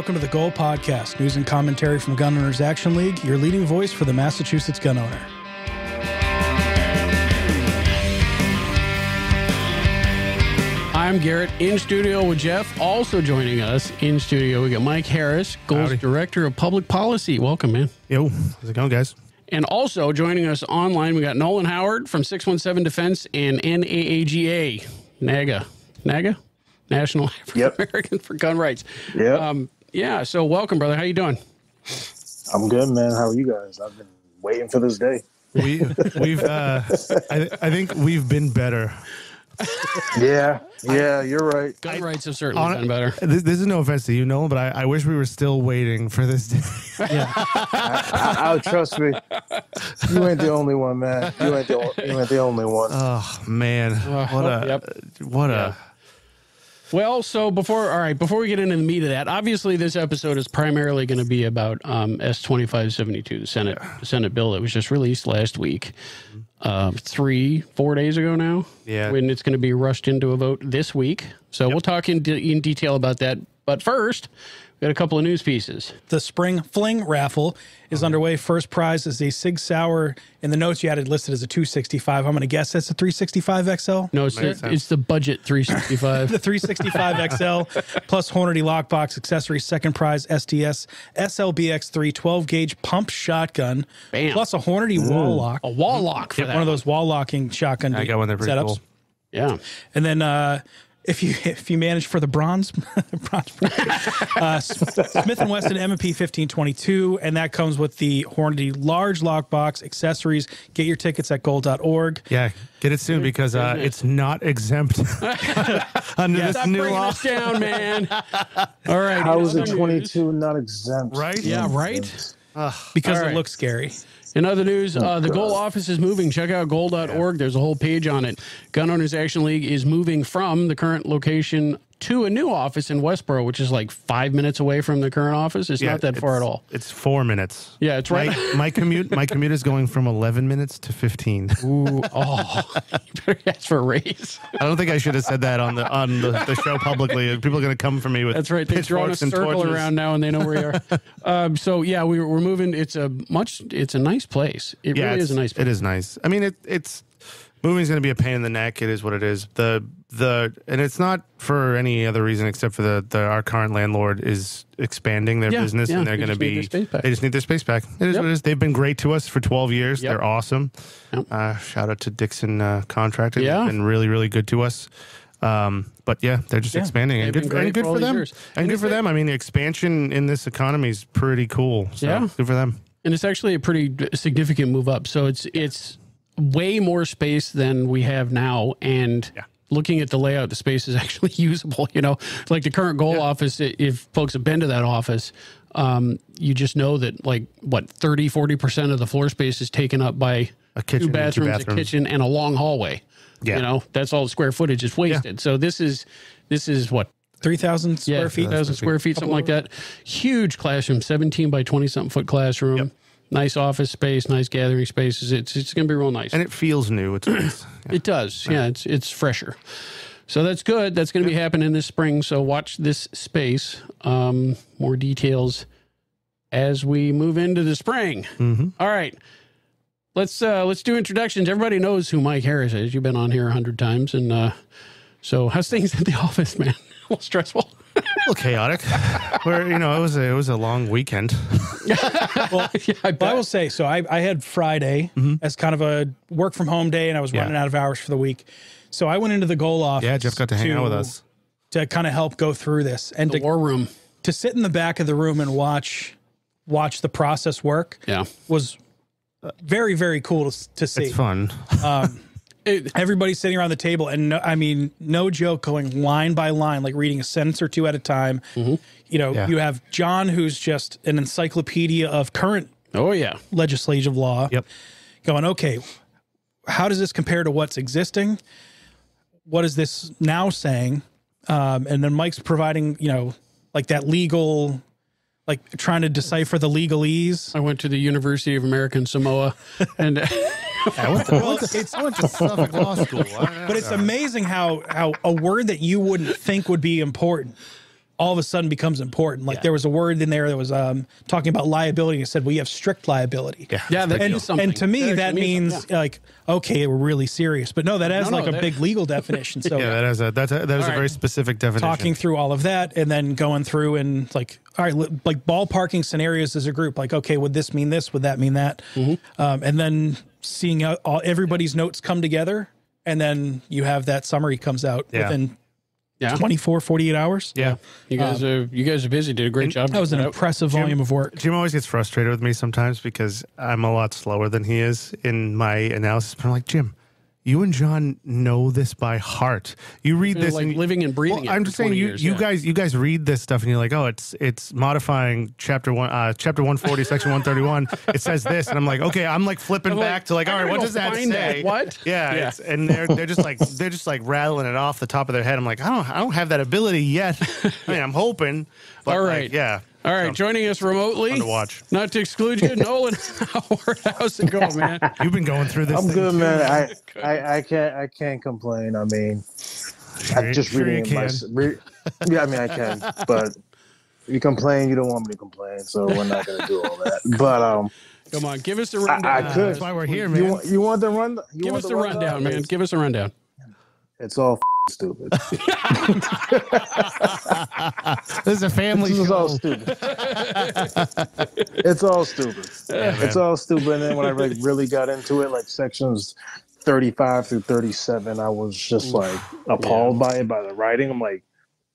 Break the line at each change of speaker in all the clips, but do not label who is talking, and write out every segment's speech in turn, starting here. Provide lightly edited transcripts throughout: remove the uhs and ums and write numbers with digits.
welcome to the Goal Podcast, news and commentary from Gun Owners Action League, your leading voice for the Massachusetts gun owner.
I'm Garrett, in studio with Jeff. Also joining us in studio, we got Mike Harris, Goals Director of Public Policy. Welcome, man.
Yo, how's it going, guys?
And also joining us online, we got Nolan Howard from 617 Defense and NAAGA, NAAGA? National African American for Gun Rights.
Yeah.
So welcome, brother. How you doing?
I'm good, man. How are you guys? I've been waiting for this day.
I think we've been better.
Yeah, you're right.
Gun rights have certainly been better.
This is no offense to you, Nolan, but I wish we were still waiting for this day.
I trust me. You ain't the only one, man. You ain't the only one.
Oh man, what a.
Well, so before we get into the meat of that, obviously this episode is primarily going to be about S.2572, the Senate bill that was just released last week, 3-4 days ago now.
Yeah,
when it's going to be rushed into a vote this week. So we'll talk in detail about that. But first, we got a couple of news pieces.
The Spring Fling raffle is underway. First prize is a Sig Sauer. In the notes you had it listed as a 265. I'm going to guess that's a 365 XL.
No, it's the budget 365.
The 365 XL plus Hornady lockbox accessories. Second prize STS SLBX3 12-gauge pump shotgun.
Bam.
Plus a Hornady wall lock.
A wall lock for that.
One of those wall locking shotgun
I got one there, pretty
setups.
cool.
Yeah.
And then if you manage for the bronze Smith & Wesson M&P 1522, and that comes with the Hornady large lockbox accessories. Get your tickets at gold.org.
Yeah, get it soon because it's not exempt under this
Stop
new
breaking
law.
us down, man. All right.
How is it 22 not exempt?
Right?
Yeah, right.
Because
All right.
it looks scary.
In other news, the Goal office is moving. Check out goal.org. There's a whole page on it. Gun Owners Action League is moving from the current location to a new office in Westboro, which is like 5 minutes away from the current office. It's not that far at all.
It's 4 minutes.
Yeah, it's right.
My commute is going from 11 minutes to 15.
Ooh, you better ask for a raise.
I don't think I should have said that on the show publicly. People are going to come for me with
That's right. They've drawn a
pitchforks and
circle
torches.
around now, and they know where you are. So yeah, we're moving. It's a nice place. It really is a nice place.
It is nice. I mean, it's moving's going to be a pain in the neck. It is what it is. And it's not for any other reason except for our current landlord is expanding their business, and they're going to be. They just need their space back. It is what it is. They've been great to us for 12 years. They're awesome. Shout out to Dixon Contracting.
Yeah.
They've been really, really good to us. But yeah, they're just expanding, and good for them. And good for them. I mean, the expansion in this economy is pretty cool. So good for them.
And it's actually a pretty significant move up. So it's way more space than we have now, and looking at the layout, the space is actually usable. You know, like the current Goal office, if folks have been to that office, you just know that 30-40% of the floor space is taken up by
a kitchen,
two bathrooms, a kitchen, and a long hallway. You know, that's all the square footage is wasted. So this is what,
3,000 square feet?
3,000 square feet, something like that. Huge classroom, 17 by 20 something foot classroom. Nice office space, nice gathering spaces. It's going to be real nice.
And it feels new. It's nice.
It does. Yeah, it's fresher. So that's good. That's going to be happening this spring. So watch this space. More details as we move into the spring. All right. Let's do introductions. Everybody knows who Mike Harris is. You've been on here 100 times. And so how's things at the office, man? A little stressful.
A little chaotic. It was a long weekend.
Well, I will say, so I had Friday as kind of a work from home day, and I was running out of hours for the week. So I went into the Goal office.
Yeah, Jeff got to hang out with us
to kind of help go through this and
the war room.
To sit in the back of the room and watch the process work. Was very, very cool to see.
It's fun.
Everybody's sitting around the table, and no joke, going line by line, like reading a sentence or two at a time. You have John, who's just an encyclopedia of current legislative law. Going, okay, how does this compare to what's existing? What is this now saying? And then Mike's providing, that legal, trying to decipher the legalese.
I went to the University of American Samoa, and
I went to Suffolk Law School.
But it's amazing how a word that you wouldn't think would be important all of a sudden becomes important. Like there was a word in there that was talking about liability. It said, well, you have strict liability.
Yeah, that is something.
And to me, that means like, okay, we're really serious. But no, that has a big legal definition. So
that is a very specific definition. Talking
through all of that and then going through and like, all right, like ballparking scenarios as a group. Like, okay, would this mean this? Would that mean that? And then seeing everybody's notes come together. And then you have that summary comes out within 24, 48 hours.
Yeah. You guys are busy. Did a great job.
That was an impressive volume of work.
Jim always gets frustrated with me sometimes because I'm a lot slower than he is in my analysis. But I'm like, Jim, you and John know this by heart. You read this
like living and breathing.
Well, I'm just saying you guys read this stuff and you're like, oh, it's modifying chapter 140, section 131. It says this, and I'm like, okay, I'm like flipping back to like, all right, what does that say?
What?
Yeah. And they're just like rattling it off the top of their head. I'm like, I don't have that ability yet. I mean, I'm hoping. But
all right. All right, joining us remotely,
fun to watch.
Not to exclude you, Nolan Howard. How's it going, man?
You've been going through this.
I'm good, man. I can't complain. I mean, I'm just reading it. Yeah, I mean, I can, but you complain. You don't want me to complain, so we're not going to do all that. But
come on, give us a rundown.
I could.
That's why we're here, man.
You want the run?
Give us a rundown, man. Give us a rundown.
It's all stupid.
This is a family show.
This is all stupid. It's all stupid. It's all stupid. And then when I really got into it, like sections 35 through 37, I was just like appalled by it, by the writing. I'm like,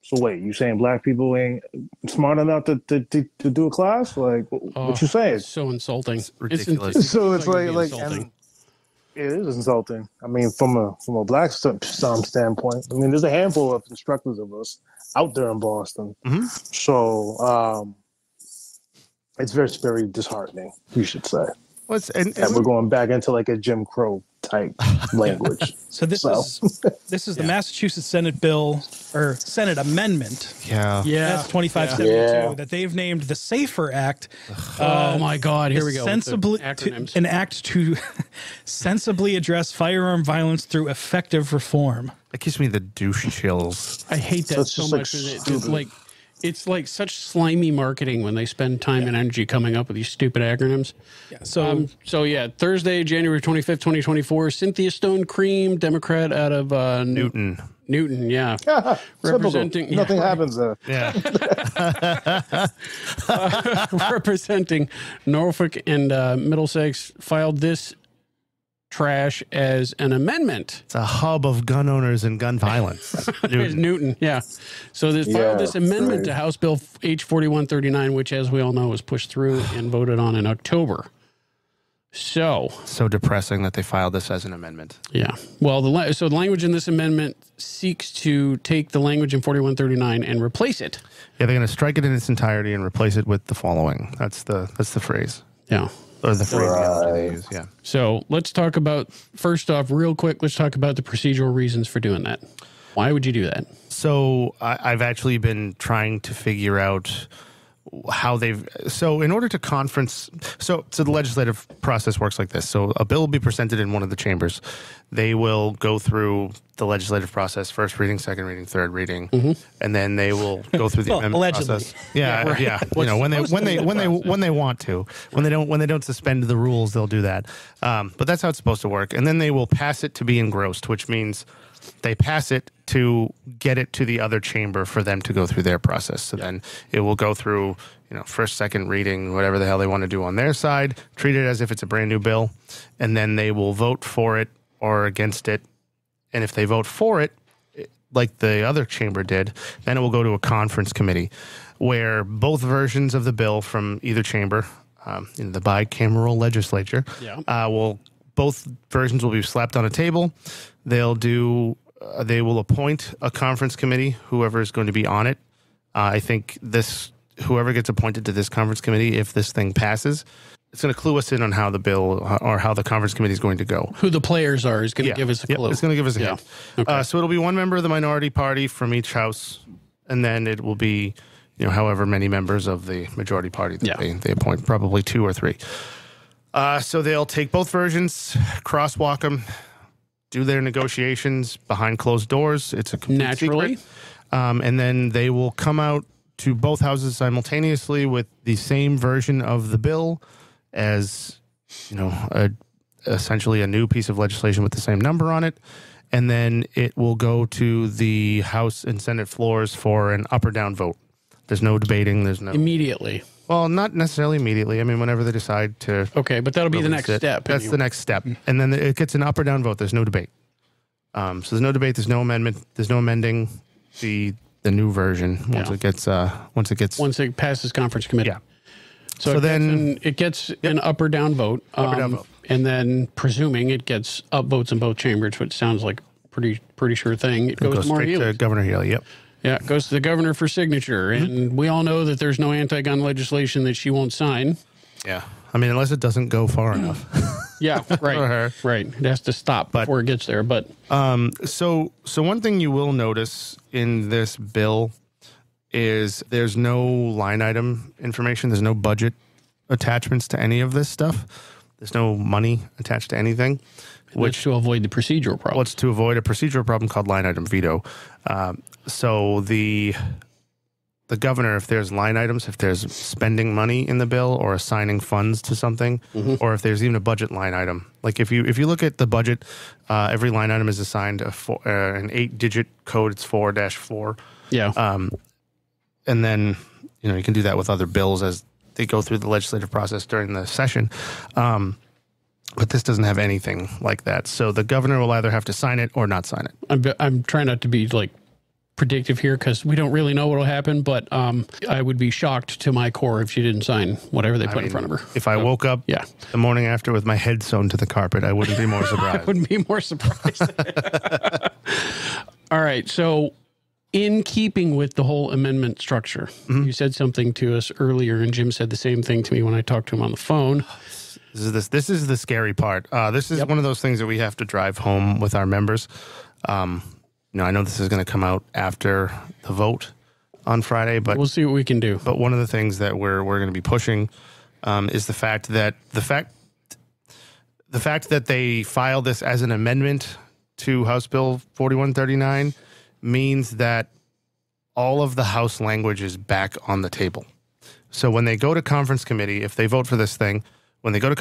so wait, you saying black people ain't smart enough to do a class? Like, what you saying?
It's so insulting.
It's ridiculous.
So it's like insulting. It is insulting. I mean, from a black standpoint, I mean, there's a handful of instructors of us out there in Boston. So it's very, very disheartening, you should say. And we're going back into like a Jim Crow type language.
So this is the Massachusetts Senate bill or Senate amendment. S.2572 that they've named the SAFER Act.
Oh my God! Here we go.
An act to sensibly address firearm violence through effective reform.
That gives me the douche chills.
I hate that so much. It's like such slimy marketing when they spend time and energy coming up with these stupid acronyms. Yeah. Thursday, January 25th, 2024, Cynthia Stone Cream, Democrat out of
Newton,
yeah. Representing
nothing happens there.
Yeah.
Representing Norfolk and Middlesex filed this trash as an amendment.
It's a hub of gun owners and gun violence.
Newton, yeah. So they filed this amendment to House Bill H 4139, which, as we all know, was pushed through and voted on in October. So
depressing that they filed this as an amendment.
Yeah. Well, the language in this amendment seeks to take the language in 4139 and replace it.
Yeah, they're going to strike it in its entirety and replace it with the following. That's the phrase.
Yeah.
Or the phrase they use, yeah.
So let's talk about, first off, real quick, let's talk about the procedural reasons for doing that. Why would you do that?
So I've actually been trying to figure out how in order to conference, so the legislative process works like this. So a bill will be presented in one of the chambers. They will go through the legislative process, first reading, second reading, third reading, and then they will go through the amendment process. Yeah, right. Yeah. You know, when they want to, when they don't suspend the rules, they'll do that. But that's how it's supposed to work. And then they will pass it to be engrossed, which means they pass it to get it to the other chamber for them to go through their process. So then it will go through, first, second reading, whatever the hell they want to do on their side, treat it as if it's a brand new bill, and then they will vote for it or against it. And if they vote for it, like the other chamber did, then it will go to a conference committee where both versions of the bill from either chamber, in the bicameral legislature, both versions will be slapped on a table. They will appoint a conference committee, whoever is going to be on it. I think whoever gets appointed to this conference committee, if this thing passes, it's going to clue us in on how the bill or how the conference committee is going to go.
Who the players are is going to give us a clue.
It's going to give us a hint. Okay. So it'll be one member of the minority party from each house, and then it will be, however many members of the majority party that they appoint, probably 2 or 3. So they'll take both versions, crosswalk them, do their negotiations behind closed doors. It's a complete secret. And then they will come out to both houses simultaneously with the same version of the bill as, essentially a new piece of legislation with the same number on it. And then it will go to the House and Senate floors for an up or down vote. There's no debating. There's no... Immediately. Well, not necessarily immediately. I mean, whenever they decide to...
Okay, but that'll be the next step.
That's the next step. And then it gets an up or down vote. There's no debate. So there's no debate. There's no amendment. There's no amending the new version once it
passes conference committee.
Yeah.
So then it gets an up or down vote. Up or down vote. And then presuming it gets up votes in both chambers, which sounds like pretty sure thing. It goes to Maura Healey.
To Governor Healey. Yep.
Yeah, it goes to the governor for signature. And we all know that there's no anti-gun legislation that she won't sign.
Yeah. I mean, unless it doesn't go far enough.
Yeah, right. Right. It has to stop before it gets there. But
so one thing you will notice in this bill is there's no line item information. There's no budget attachments to any of this stuff. There's no money attached to anything.
Which to avoid the procedural problem.
Well, it's to avoid a procedural problem called line item veto. So the governor, if there's line items, if there's spending money in the bill or assigning funds to something, or if there's even a budget line item, like if you look at the budget, every line item is assigned an 8-digit code. It's 4-4.
Yeah.
And then you can do that with other bills as they go through the legislative process during the session. But this doesn't have anything like that. So the governor will either have to sign it or not sign it.
I'm trying not to be predictive here because we don't really know what will happen, but I would be shocked to my core if she didn't sign whatever they put in front of her.
If I woke up the morning after with my head sewn to the carpet, I wouldn't be more surprised.
I wouldn't be more surprised. All right. So in keeping with the whole amendment structure, you said something to us earlier, and Jim said the same thing to me when I talked to him on the phone.
This is the scary part. This is one of those things that we have to drive home with our members. I know this is going to come out after the vote on Friday, but
we'll see what we can do.
But one of the things that we're going to be pushing is the fact that they filed this as an amendment to House Bill 4139 means that all of the House language is back on the table. So when they go to conference committee, if they vote for this thing, when they go to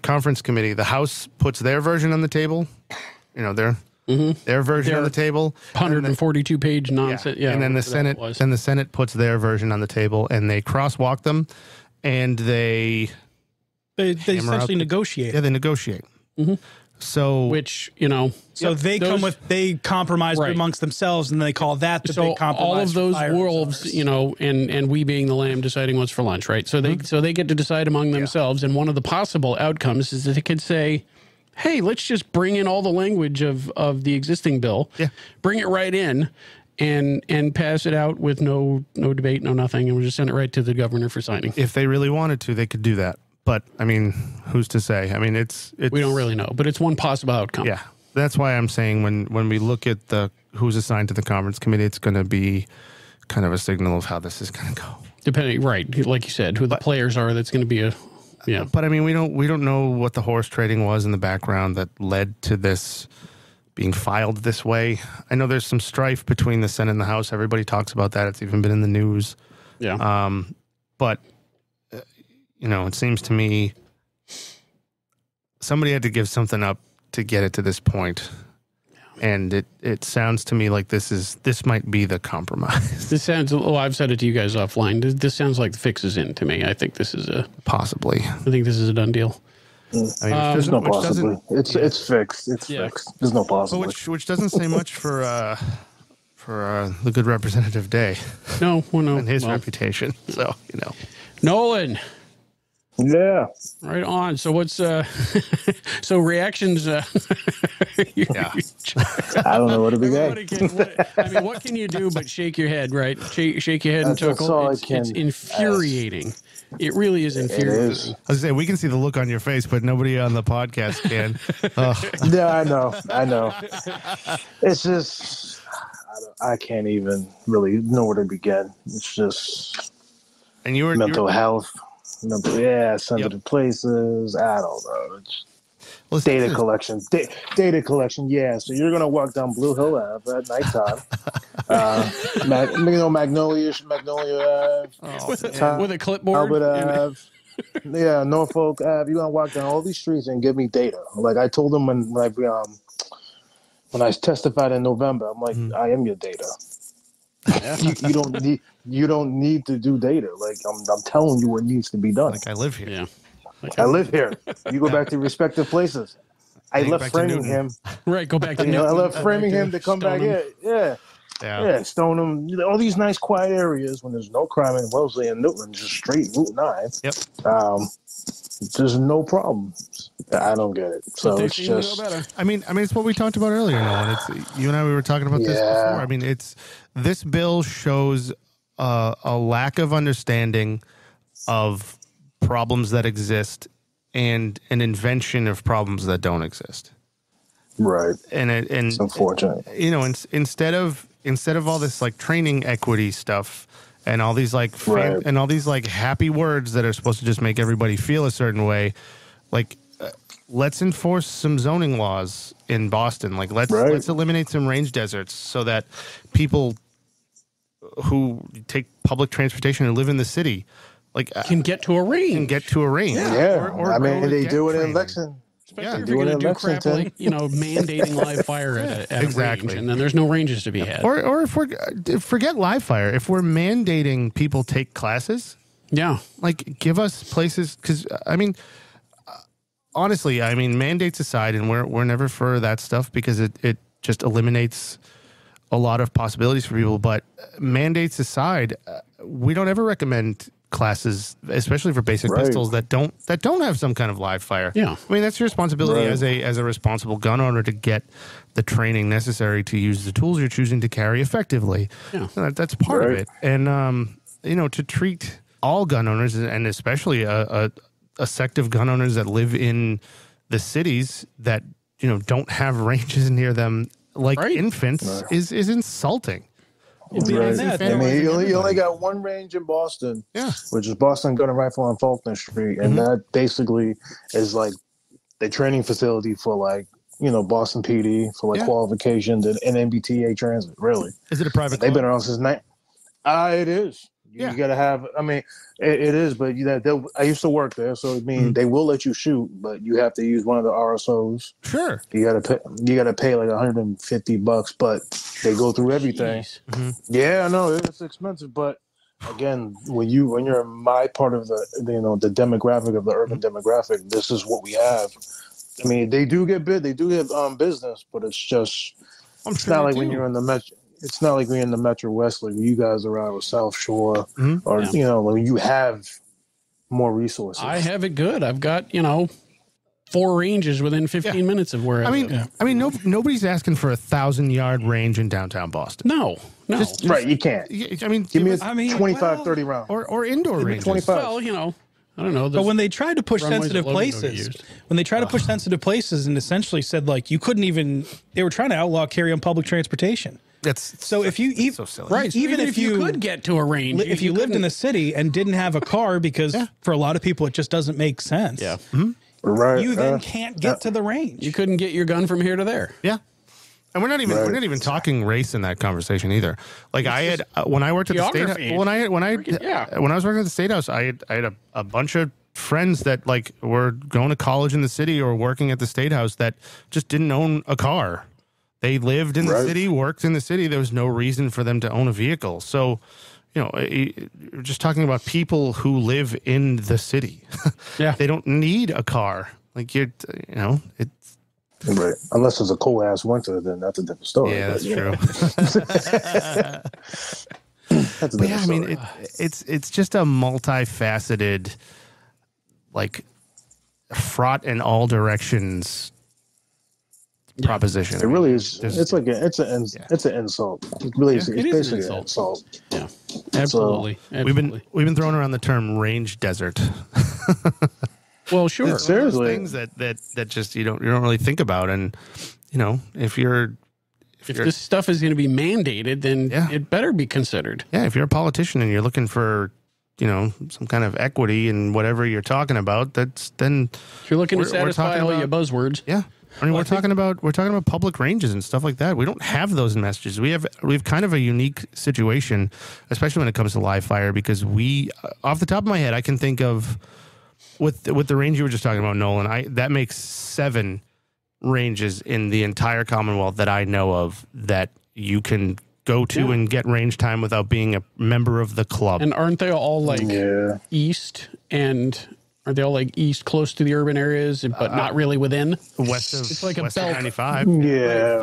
conference committee, the House puts their version on the table, their version on the table,
142-page nonsense.
Yeah, and then the Senate puts their version on the table, and they crosswalk them, and they
essentially negotiate.
Yeah, they negotiate. So
which
they compromise amongst themselves, and they call that the big compromise.
All of those wolves, and we being the lamb deciding what's for lunch, right? So they get to decide among themselves, and one of the possible outcomes is that they could say, hey, let's just bring in all the language of the existing bill, bring it right in, and pass it out with no debate, no nothing, and we'll just send it right to the governor for signing.
If they really wanted to, they could do that. But I mean, who's to say? I mean, it's
we don't really know, but it's one possible outcome.
Yeah, that's why I'm saying when we look at who's assigned to the conference committee, it's going to be kind of a signal of how this is going to go.
Depending, right? Like you said, who the players are. That's going to be a
But I mean, we don't know what the horse trading was in the background that led to this being filed this way. I know there's some strife between the Senate and the House. Everybody talks about that. It's even been in the news.
Yeah.
But. It seems to me somebody had to give something up to get it to this point. And it sounds to me like this might be the compromise.
This sounds, I've said it to you guys offline. This sounds like the fix is in to me. I think this is
possibly.
I think this is a done deal.
I mean, there's no possibly. It's fixed. It's fixed. There's no possible.
Which doesn't say much for the good Representative Day.
No,
and his reputation. So
Nolan.
Yeah.
Right on. So what's so reactions?
I don't know what to begin.
What can you do but shake your head, right? Shake your head and chuckle. It's infuriating. It really is infuriating.
I was gonna say we can see the look on your face, but nobody on the podcast can.
Yeah, I know. It's just I can't even really know where to begin. It's just mental health. Sensitive places. I don't know. Data collection. Data collection, yeah. So you're going to walk down Blue Hill Ave at nighttime. Magnolia Ave.
With a clipboard.
Talbot Ave. Yeah, Norfolk Ave. You're going to walk down all these streets and give me data. Like I told them when I testified in November, I'm like, I am your data. you don't need to do data. Like I'm telling you what needs to be done.
Like I live here.
Yeah.
I live here. You go back to respective places. I left Framingham.
Right, go back to
I left Framingham to come back here. Yeah, Stoneham. All these nice quiet areas when there's no crime in Wellesley and Newton, just straight Route 9.
Yep.
There's no problem. I don't get it. So it's just.
I mean, it's what we talked about earlier, Nolan. It's you and I. We were talking about this before. I mean, this bill shows a lack of understanding of problems that exist and an invention of problems that don't exist.
Right.
And
it's unfortunate.
You know, instead of all this like training equity stuff and all these like and all these like happy words that are supposed to just make everybody feel a certain way, like let's enforce some zoning laws in Boston. Like let's eliminate some range deserts so that people who take public transportation and live in the city
can get to a range.
Yeah. Or I mean, they do it in Lexington.
Especially if you're going to do crap like, mandating live fire at a range, and then there's no ranges to be had.
Or if forget live fire, if we're mandating people take classes, like give us places, because I mean, honestly, I mean, mandates aside, and we're never for that stuff because it just eliminates a lot of possibilities for people. But mandates aside, we don't ever recommend classes, especially for basic pistols that don't have some kind of live fire.
Yeah,
I mean that's your responsibility as a responsible gun owner to get the training necessary to use the tools you're choosing to carry effectively. Yeah, that's part of it. And to treat all gun owners, and especially a sect of gun owners that live in the cities that don't have ranges near them like infants is insulting.
I mean, you only got one range in Boston, which is Boston Gun and Rifle on Faulkner Street, and that basically is like the training facility for Boston PD for qualifications and NBTA transit. Really,
is it a private?
They've been around since it is. You got to have. I mean, it is, but I used to work there, so I mean, they will let you shoot, but you have to use one of the RSOs.
Sure,
you got to pay like $150, but they go through everything. Yeah, I know it's expensive, but again, when you're in my part of the demographic of the urban demographic, this is what we have. I mean, they do get business, but it's just it's not like when you're in the metro. It's not like we're in the Metro Wesley where you guys are out with South Shore or, when you have more resources.
I have it good. I've got, 4 ranges within 15 minutes of where I live.
I mean, nobody's asking for 1,000-yard range in downtown Boston.
No.
Right, you can't.
I mean,
give me 25, 30 rounds.
Or indoor ranges.
25.
Well, I don't know.
But when they tried to push sensitive places, and essentially said, you couldn't even, they were trying to outlaw carry on public transportation. If you
so silly.
Right, even if you
could get to a range,
if you lived in the city and didn't have a car, because for a lot of people it just doesn't make sense.
Yeah,
right.
You then can't get to the range.
You couldn't get your gun from here to there.
Yeah, and we're not even talking race in that conversation either. Like I had when I worked at the state when I was working at the State House, I had a bunch of friends that were going to college in the city or working at the State House that just didn't own a car. They lived in the city, worked in the city. There was no reason for them to own a vehicle. So, you're just talking about people who live in the city. They don't need a car. It's
right. Unless it's a cold ass winter, then that's a different story.
Yeah, that's true.
That's a different story.
I mean, it's just a multifaceted, fraught in all directions proposition.
It really is. It's an insult. It really is. It's basically an insult.
Yeah, absolutely.
We've been throwing around the term range desert.
Well, sure.
Seriously,
things that just you don't really think about, and if
this stuff is going to be mandated, then it better be considered.
Yeah, if you're a politician and you're looking for some kind of equity in whatever you're talking about, then
if you're looking to satisfy all your buzzwords.
Yeah. I mean, we're talking about public ranges and stuff like that. We don't have those in Massachusetts. We have kind of a unique situation, especially when it comes to live fire, because off the top of my head, I can think of with the range you were just talking about, Nolan. That makes 7 ranges in the entire Commonwealth that I know of that you can go to and get range time without being a member of the club.
And aren't they all east and? Are they all east, close to the urban areas, but not really within?
West of
it's like
west
a belt.
Of 95.
Yeah,
right?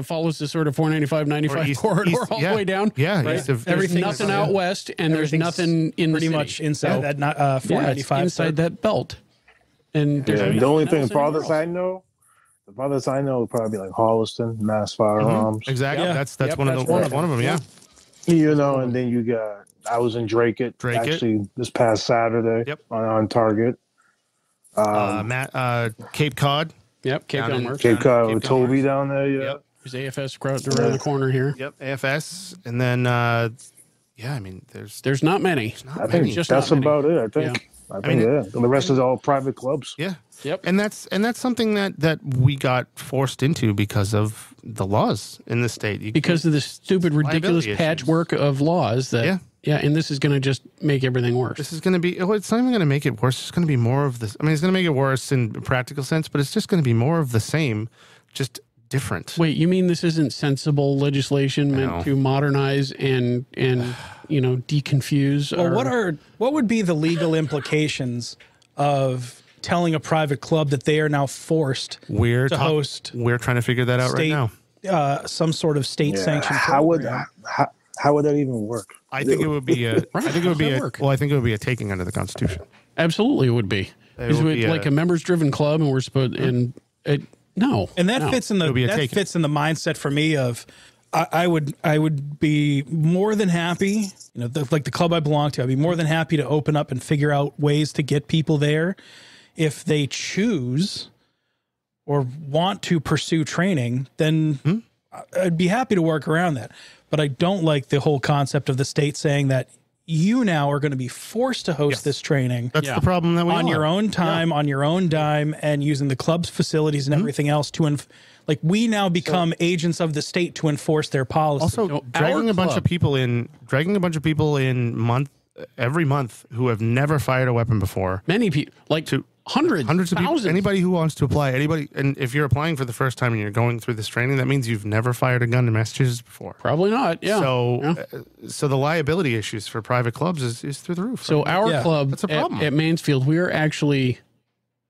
Follows the sort of 495, 95 corridor all the way down.
Yeah,
right?
there's
nothing out west, and there's nothing in the
pretty
city.
much inside that 495
inside that belt. And
the only thing farthest I know would probably be like Holliston, Mass Firearms.
Exactly.
Yeah.
That's one of them. Yeah.
And then you got. I was in Drake actually this past Saturday on Target.
Cape Cod.
Yep, Cape Cod.
Cape Cod with Toby down there. Yeah.
Yep.
There's AFS around the corner here.
Yep, AFS. And then,
there's not many.
I think that's about it. I think. I think the rest is all private clubs.
Yeah.
Yep.
And that's something that we got forced into because of the laws in the state.
Because of the stupid, ridiculous patchwork of laws that. Yeah, and this is going to just make everything worse.
This is going to be, it's not even going to make it worse. It's going to be more of this. I mean, it's going to make it worse in a practical sense, but it's just going to be more of the same, just different.
Wait, you mean this isn't sensible legislation meant to modernize and deconfuse?
Well, what would be the legal implications of telling a private club that they are now forced to host?
We're trying to figure that out right now.
Some sort of state-sanctioned program.
How would that even work?
I think it would be a. I think it would be a. Well, I think it would be a taking under the Constitution.
Absolutely, it would be. Is it like a members-driven club, and we're supposed no,
and that fits in the mindset for me of I would be more than happy. Like the club I belong to, I'd be more than happy to open up and figure out ways to get people there if they choose or want to pursue training. Then I'd be happy to work around that. But I don't like the whole concept of the state saying that you now are going to be forced to host this training.
That's the problem that we
on your own time, on your own dime, and using the club's facilities and everything else to we now become agents of the state to enforce their policy.
Also, dragging a bunch of people in every month who have never fired a weapon before.
Many people, hundreds of
people. Anybody who wants to apply, and if you're applying for the first time and you're going through this training, that means you've never fired a gun in Massachusetts before.
Probably not. Yeah.
So the liability issues for private clubs is through the roof.
So our club that's a problem. At Mansfield, we are actually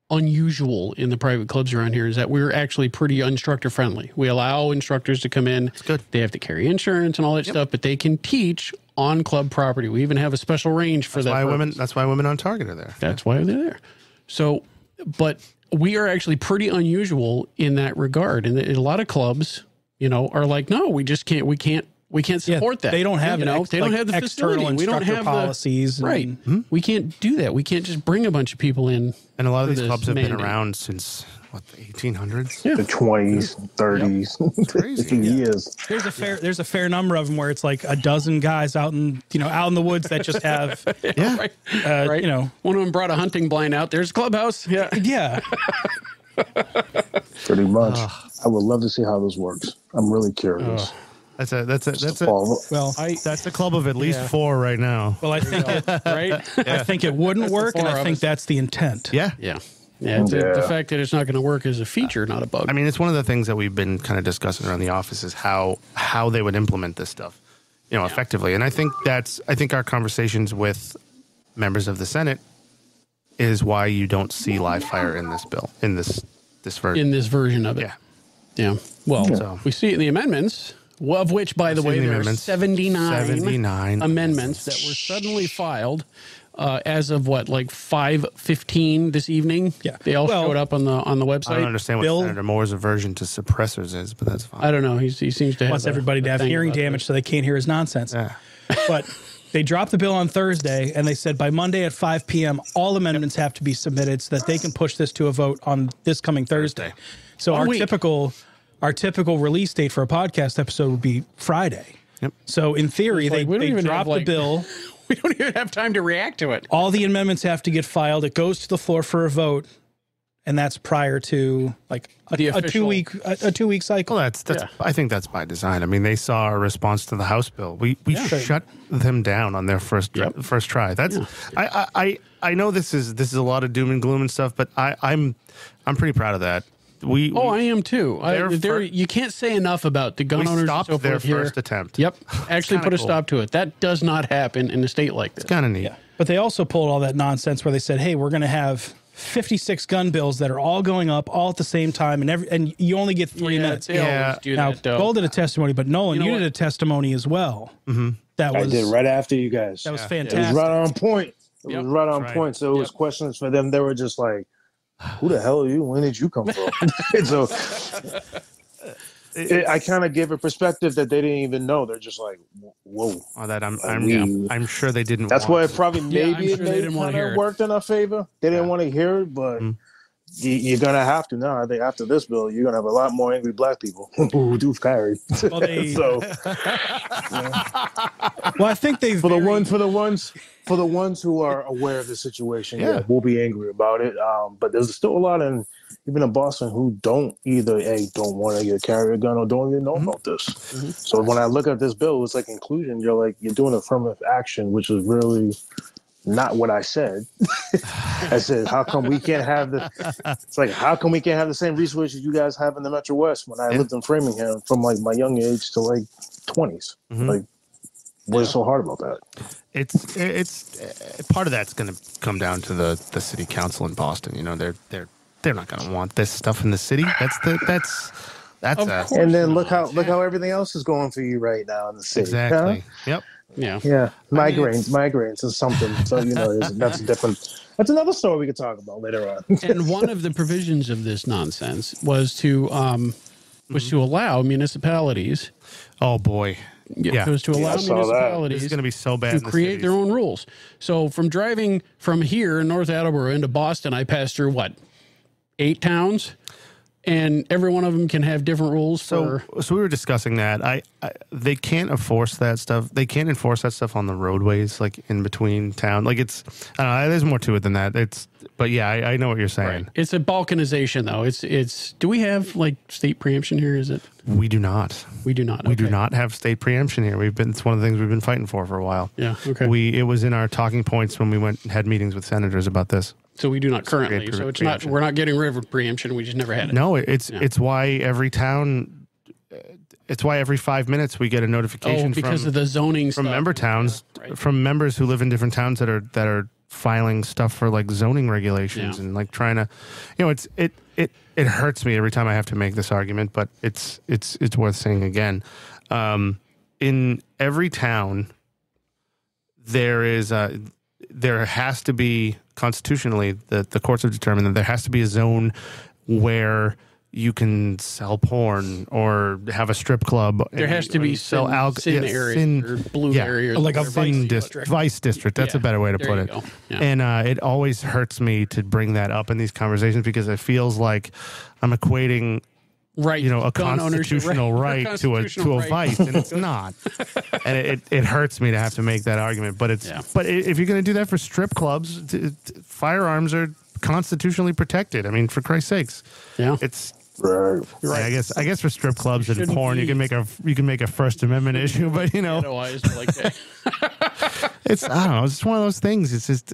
unusual in the private clubs around here. Is that we're actually pretty instructor friendly. We allow instructors to come in.
That's good.
They have to carry insurance and all that stuff, but they can teach on club property. We even have a special range for that.
That's why women on target are there.
That's why they're there. So, but we are actually pretty unusual in that regard. And a lot of clubs, are like, no, we just can't, we can't support that.
They don't have,
they don't have the
external
facility. We don't have
policies.
Right. We can't do that. We can't just bring a bunch of people in.
And a lot of these clubs have been around since the 1800s,
the 20s, 30s,
crazy
years.
There's a fair number of them where it's like a dozen guys out in the woods that just have
right. One of them brought a hunting blind out. There's a clubhouse. Yeah.
Pretty much. I would love to see how this works. I'm really curious.
That's a club of at least 4 right now.
Well, I think I think it wouldn't work, and I think that's the intent.
Yeah. The fact that it's not going to work is a feature, not a bug.
I mean, it's one of the things that we've been kind of discussing around the office is how they would implement this stuff, effectively. And I think our conversations with members of the Senate is why you don't see live fire in this bill, in this version.
In this version of it. Yeah. Well, we see it in the amendments, of which, by the way, there are 79 amendments that were suddenly filed. As of 5:15 this evening?
Yeah,
they all showed up on the website.
I don't understand what Senator Moore's aversion to suppressors is, but that's fine.
I don't know. He seems to have
wants everybody to have hearing damage so they can't hear his nonsense.
Yeah.
But they dropped the bill on Thursday, and they said by Monday at 5 p.m. all amendments have to be submitted so that they can push this to a vote on this coming Thursday. So our typical release date for a podcast episode would be Friday.
Yep.
So in theory, they dropped the bill.
We don't even have time to react to it.
All the amendments have to get filed. It goes to the floor for a vote, and that's prior to like a 2-week cycle.
Well, that's I think that's by design. I mean, they saw our response to the House bill. We shut them down on their first try. That's I know this is a lot of doom and gloom and stuff, but I'm pretty proud of that.
I am too. You can't say enough about the gun owners.
Stopped
and so
their
forth here.
first attempt.
Yep, actually put a stop to it. That does not happen in a state like this.
It's kind of neat.
Yeah. But they also pulled all that nonsense where they said, "Hey, we're going to have 56 gun bills that are all going up all at the same time, and you only get 3 minutes."
They always do
now,
that, though.
Gold did a testimony, but Nolan, you did a testimony as well.
I did right after you guys.
That was fantastic.
It was right on point. It was right on point. So it was questions for them. They were just like, "Who the hell are you? When did you come from?" So I kind of gave a perspective that they didn't even know. They're just like, "Whoa!"
Oh, that I'm sure they didn't.
That's why it probably maybe
sure they didn't want to hear it.
Worked in our favor. They didn't want to hear it, but you're gonna have to now. I think after this bill, you're gonna have a lot more angry black people who do carry.
Well, I think they
for the ones who are aware of the situation, we'll be angry about it. But there's still a lot even in Boston who don't want to carry a gun or don't even know about this. So when I look at this bill, it's like inclusion. You're doing affirmative action, which is really not what I said. I said, how come we can't have the same resources you guys have in the Metro West when I lived in Framingham from like my young age to like 20s? Like, what is so hard about that?
It's part of that's going to come down to the city council in Boston. You know, they're not going to want this stuff in the city. That's
and then look how everything else is going for you right now in the city.
Exactly.
Huh?
Yep.
Yeah. Migraines is something. So that's different. That's another story we could talk about later on.
And one of the provisions of this nonsense was to allow municipalities.
Oh boy.
It was to allow municipalities
It's going to be so bad
to create their own rules. So from driving from here in North Attleboro into Boston, I passed through 8 towns, and every one of them can have different rules.
So we were discussing that. They can't enforce that stuff. They can't enforce that stuff on the roadways, like in between town. Like there's more to it than that. But yeah, I know what you're saying.
Right. It's a balkanization, though. It's. Do we have state preemption here? Is it?
We do not.
We do not.
We do not have state preemption here. It's one of the things we've been fighting for a while.
Yeah. Okay.
It was in our talking points when we went and had meetings with senators about this.
So we do not currently. So it's not. We're not getting river preemption. We just never had it.
No, it's why every town. It's why every 5 minutes we get a notification
because of the zoning
from
stuff.
member towns, from members who live in different towns that are filing stuff for zoning regulations and trying to, it hurts me every time I have to make this argument, but it's worth saying again. In every town, there has to be constitutionally the courts have determined that there has to be a zone where you can sell porn or have a strip club.
There has to be sin area or blue area.
Like a
vice district. That's a better way to put it.
Yeah.
And it always hurts me to bring that up in these conversations because it feels like I'm equating a constitutional right to a vice, and it's not. And it hurts me to have to make that argument. But but if you're going to do that for strip clubs, firearms are constitutionally protected. I mean, for Christ's sakes, it's. Right. I guess for strip clubs and porn, you can make a First Amendment issue, but
otherwise,
it's I don't know. It's just one of those things. It's just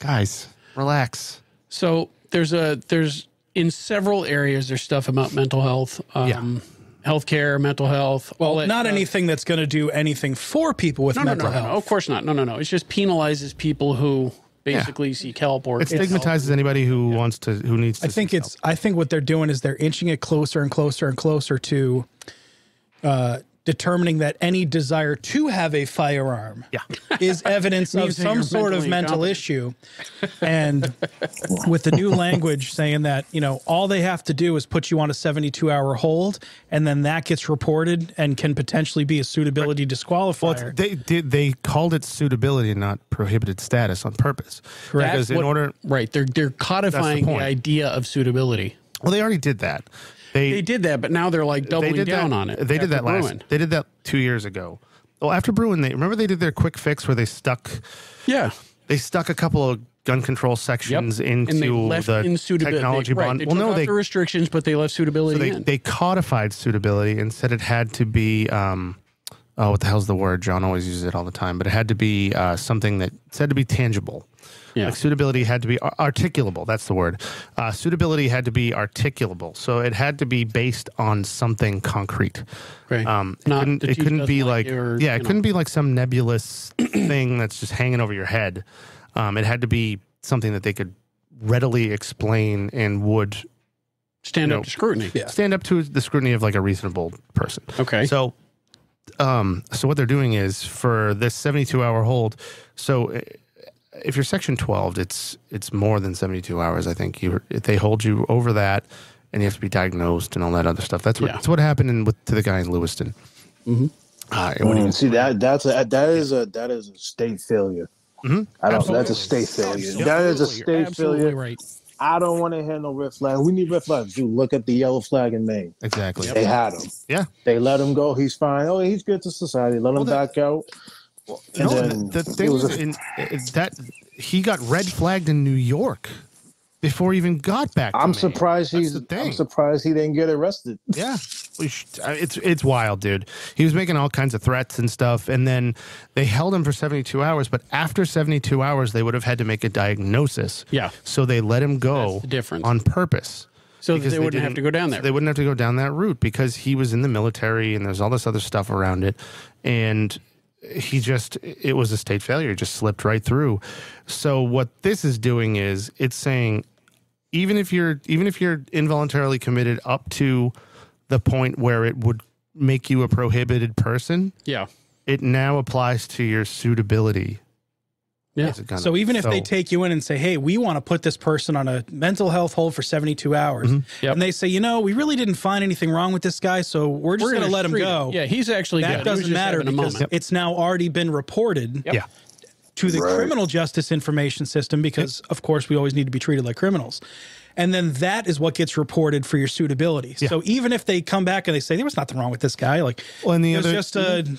guys, relax.
So there's in several areas there's stuff about mental health, healthcare, mental health.
Well, not anything that's going to do anything for people with mental health.
No, of course not. No. It just penalizes people who basically seek help or
it stigmatizes anybody who wants to, who needs to.
I think what they're doing is they're inching it closer and closer and closer to determining that any desire to have a firearm is evidence of some sort of mental issue. And with the new language saying that, all they have to do is put you on a 72-hour hold, and then that gets reported and can potentially be a suitability disqualifier.
Well, they called it suitability and not prohibited status on purpose.
Correct. Because they're codifying the idea of suitability.
Well, they already did that. They
did that, but now they're doubling down on it.
They did that They did that 2 years ago. Well, after Bruin, they did their quick fix where they stuck a couple of gun control sections into the technology bond.
They took out the restrictions, but they left suitability in.
They codified suitability and said it had to be, what the hell's the word? John always uses it all the time, but it had to be something that said to be tangible. Yeah. Like suitability had to be articulable. That's the word. Suitability had to be articulable. So it had to be based on something concrete.
Right.
It couldn't be like, it couldn't be like some nebulous thing that's just hanging over your head. It had to be something that they could readily explain and would
stand up to scrutiny.
Yeah. Stand up to the scrutiny of like a reasonable person.
Okay.
So what they're doing is for this 72-hour hold. So if you're Section 12, it's more than 72 hours. I think if they hold you over that, and you have to be diagnosed and all that other stuff. That's what happened to the guy in Lewiston.
Mm-hmm.
See that is a state failure.
Mm-hmm.
That's a state failure. That is a state failure.
Right.
I don't want to hear no red flag. We need red flags. Dude, look at the yellow flag in Maine.
Exactly.
They had him.
Yeah.
They let him go. He's fine. Oh, he's good to society. Let him back out.
The thing is that he got red flagged in New York before he even got back.
I'm surprised he didn't get arrested.
Yeah, it's wild, dude. He was making all kinds of threats and stuff, and then they held him for 72 hours. But after 72 hours, they would have had to make a diagnosis.
Yeah,
so they let him go on purpose.
So they wouldn't have to go down there.
They wouldn't have to go down that route because he was in the military and there's all this other stuff around it, and it was a state failure. It just slipped right through. So what this is doing is it's saying, even if you're involuntarily committed up to the point where it would make you a prohibited person, it now applies to your suitability.
Yeah.
So even if they take you in and say, hey, we want to put this person on a mental health hold for 72 hours, and they say, we really didn't find anything wrong with this guy, so we're just going to let him go.
Yeah, he's actually
that doesn't matter because it's now already been reported to the criminal justice information system because, of course, we always need to be treated like criminals. And then that is what gets reported for your suitability. Yeah. So even if they come back and they say there was nothing wrong with this guy, like,
well, and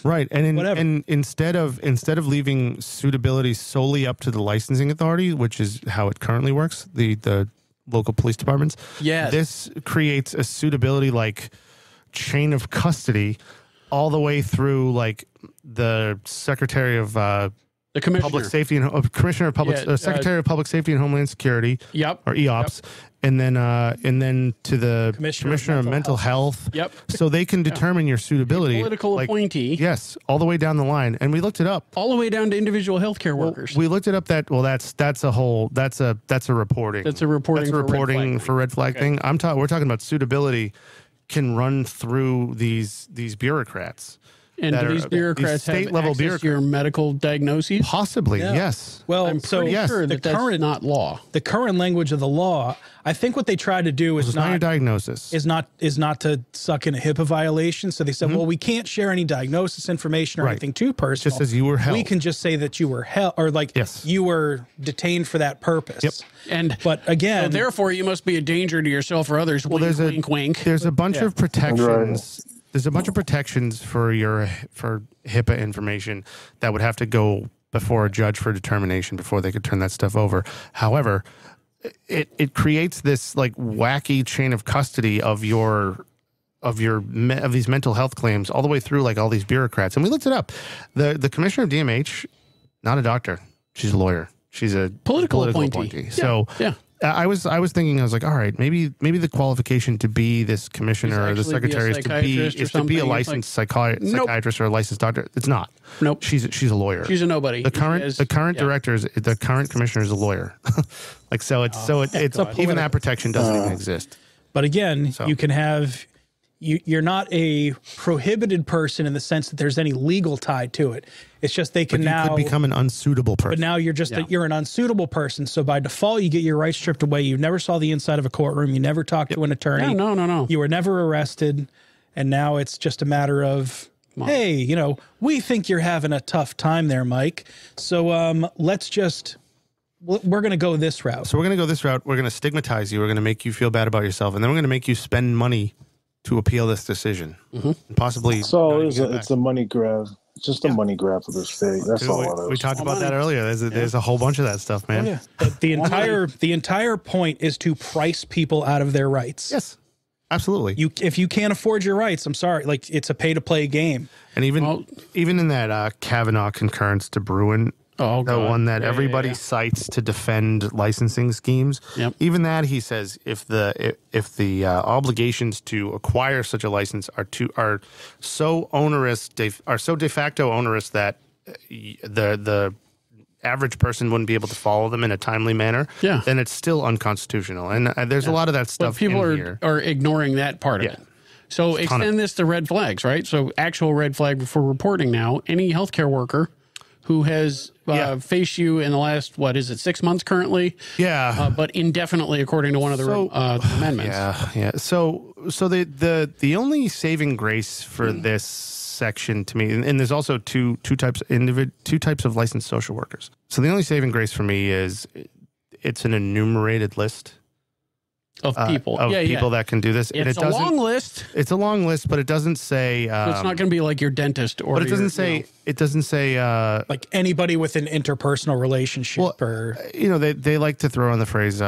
right,
and instead of leaving suitability solely up to the licensing authority, which is how it currently works, the local police departments, this creates a suitability like chain of custody all the way through like the Secretary of
the Commissioner.
Public Safety and Commissioner of Public Secretary of Public Safety and Homeland Security. Or EOPS. And then to the Commissioner of Mental Health. So they can determine your suitability.
A political appointee.
Yes, all the way down the line. And we looked it up.
All the way down to individual healthcare workers.
We looked it up that's a reporting.
That's a reporting
for red flag thing. We're talking about suitability can run through these bureaucrats.
And do these bureaucrats have access to your medical diagnoses?
Possibly, yes.
Well,
I'm pretty sure that's not law.
The current language of the law, I think what they tried to do is
not your diagnosis.
Is not to suck in a HIPAA violation. So they said, well, we can't share any diagnosis information or anything too personal.
Just as you were held.
We can just say that you were held, or you were detained for that purpose. But again,
so therefore, you must be a danger to yourself or others.
Well,
wink, wink.
There's a bunch of protections. There's a bunch of protections for HIPAA information that would have to go before a judge for determination before they could turn that stuff over. However, it creates this like wacky chain of custody of these mental health claims all the way through like all these bureaucrats. And we looked it up. The commissioner of DMH, not a doctor, she's a lawyer. She's a political appointee. So I was thinking, I was like, all right, maybe the qualification to be this commissioner or the secretary is to be a licensed psychiatrist or a licensed doctor. It's not.
Nope.
She's a lawyer.
She's a nobody.
The current the current commissioner is a lawyer. Even that protection doesn't even exist.
But again, you can have. You're not a prohibited person in the sense that there's any legal tie to it. It's just they can now
could become an unsuitable person.
But now you're just you're an unsuitable person. So by default, you get your rights stripped away. You never saw the inside of a courtroom. You never talked to an attorney.
No.
You were never arrested, and now it's just a matter of hey, we think you're having a tough time there, Mike. So we're going to go this route.
So we're going to go this route. We're going to stigmatize you. We're going to make you feel bad about yourself, and then we're going to make you spend money to appeal this decision, and possibly.
So it's a money grab. It's just a money grab for this state. That's all it is.
We talked about that earlier. There's a whole bunch of that stuff, man.
Oh, yeah. But the entire point is to price people out of their rights.
Yes, absolutely.
If you can't afford your rights, I'm sorry. Like, it's a pay to play game.
And even in that Kavanaugh concurrence to Bruin, the one that everybody cites to defend licensing schemes. Yep. Even that, he says, if the obligations to acquire such a license are so onerous, are so de facto onerous that the average person wouldn't be able to follow them in a timely manner, then it's still unconstitutional. And there's a lot of that stuff.
But people are ignoring that part of it. So extend this to red flags, right? So actual red flag for reporting now. Any healthcare worker who has faced you in the last, 6 months currently? Yeah. But indefinitely, according to one of the amendments.
Yeah. So the only saving grace for this section to me, and there's also two types of licensed social workers. So the only saving grace for me is it's an enumerated list
of people
that can do this.
It's a long list.
It's a long list, but it doesn't say.
So it's not going to be like your dentist, or.
But it doesn't say. It doesn't say
like anybody with an interpersonal relationship, or
they like to throw in the phrase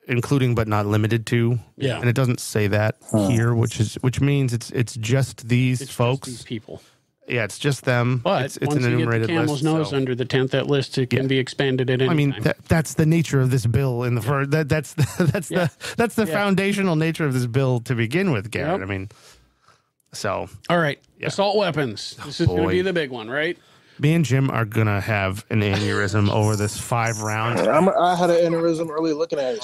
including but not limited to. Yeah, and it doesn't say that here, which means it's just these folks,
just these people.
Yeah, it's just them.
But
it's
once
an enumerated
you get the camel's
list,
nose under the tent, that list can be expanded at any time.
That's the nature of this bill in the first. That's the foundational nature of this bill to begin with, Garrett. Yep. I mean, so
all right, assault weapons. This is going to be the big one, right?
Me and Jim are gonna have an aneurysm over this 5 rounds.
I had an aneurysm early looking at it.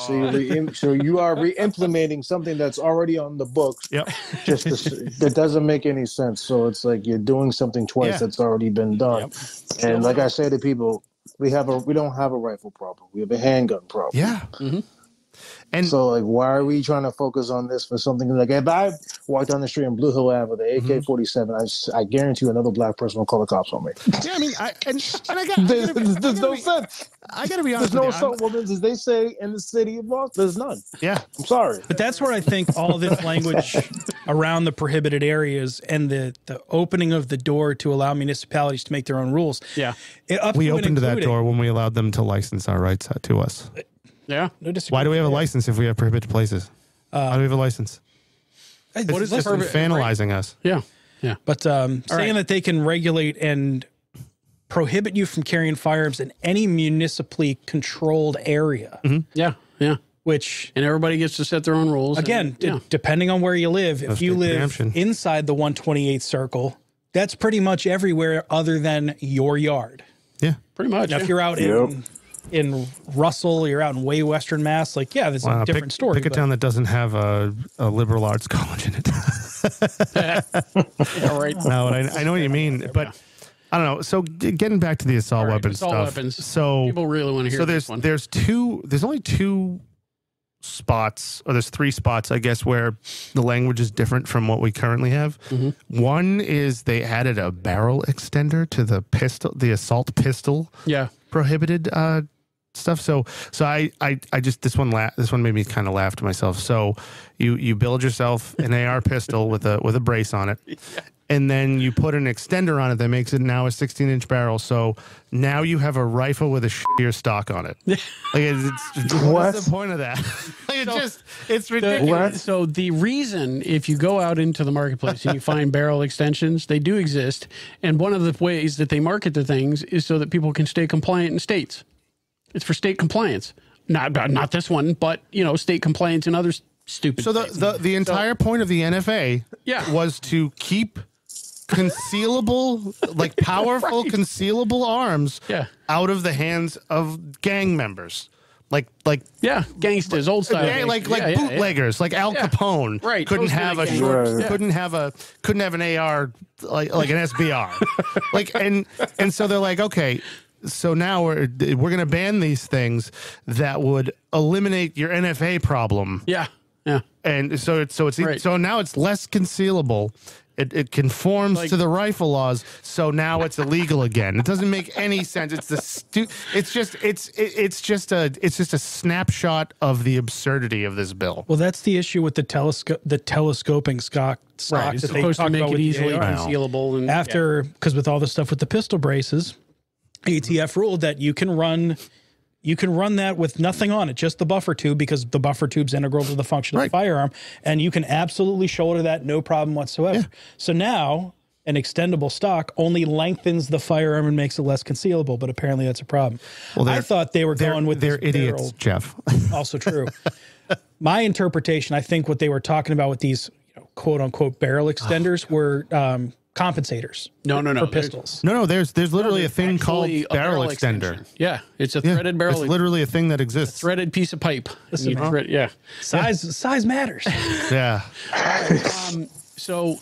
So you are re-implementing something that's already on the books.
Yep.
That doesn't make any sense. So it's like you're doing something twice that's already been done. Yep. And like I say to people, we don't have a rifle problem. We have a handgun problem.
Yeah. Mm-hmm.
And so, like, why are we trying to focus on this for something like if I walk down the street on Blue Hill Ave with an AK-47, I guarantee you another black person will call the cops on me.
Yeah, I mean,
there's no sense.
I gotta be honest.
There's no assault weapons, as they say in the city of Boston. There's none.
Yeah,
I'm sorry,
but that's where I think all this language around the prohibited areas and the opening of the door to allow municipalities to make their own rules.
Yeah,
we opened that door when we allowed them to license our rights to us.
Yeah.
No,
why do we have a license if we have prohibited places? Why do we have a license?
What is
this? Infantilizing us.
Yeah. Yeah.
But saying that they can regulate and prohibit you from carrying firearms in any municipally controlled area.
Mm-hmm. Yeah. Yeah.
And
everybody gets to set their own rules.
Again, depending on where you live, if you live inside the 128th circle, that's pretty much everywhere other than your yard.
Yeah.
Pretty much.
Now, if you're out in Russell, you're out in way Western Mass, there's a different story.
Pick a town that doesn't have a liberal arts college in it.
Yeah, right.
No, I know what you mean, but I don't know. So getting back to the assault weapons stuff. So
people really want to hear this one.
There's only 2 spots, or there's 3 spots, I guess, where the language is different from what we currently have. Mm-hmm. One is they added a barrel extender to the assault pistol.
Yeah.
Prohibited stuff. So I just this one made me kind of laugh to myself. So you build yourself an AR pistol with a brace on it, and then you put an extender on it that makes it now a 16-inch barrel. So now you have a rifle with a shittier stock on it. What's the point of that? It's ridiculous.
So the reason, if you go out into the marketplace and you find barrel extensions, they do exist, and one of the ways that they market the things is so that people can stay compliant in states. It's for state compliance. Not this one, but state compliance and other stupid.
So the entire point of the NFA was to keep concealable, powerful concealable arms out of the hands of gang members.
Gangsters, old style,
bootleggers, like Al Capone,
right?
Couldn't have an AR like an SBR, and so they're like, okay, so now we're going to ban these things that would eliminate your NFA problem.
Yeah. Yeah.
And so
Right.
so now it's less concealable. It conforms to the rifle laws, so now it's illegal again. It doesn't make any sense. It's just a snapshot of the absurdity of this bill.
Well, that's the issue with the telescoping stock
Right. It's
that they
supposed to
talk
make
about
it
with the
easily
AR.
concealable. And
After, because with all the stuff with the pistol braces, ATF ruled that you can run that with nothing on it, just the buffer tube, because the buffer tube's integral to the function of the firearm, and you can absolutely shoulder that, no problem whatsoever. Yeah. So now an extendable stock only lengthens the firearm and makes it less concealable, but apparently that's a problem. Well, I thought they were going with
they're
this
idiots,
barrel.
Jeff.
Also true. My interpretation, I think what they were talking about with these quote unquote barrel extenders were compensators.
No.
For pistols.
No, there's literally a thing called
a
barrel extender.
Yeah, it's a threaded barrel.
It's literally a thing that exists.
Threaded piece of pipe.
Listen, size matters.
Yeah.
So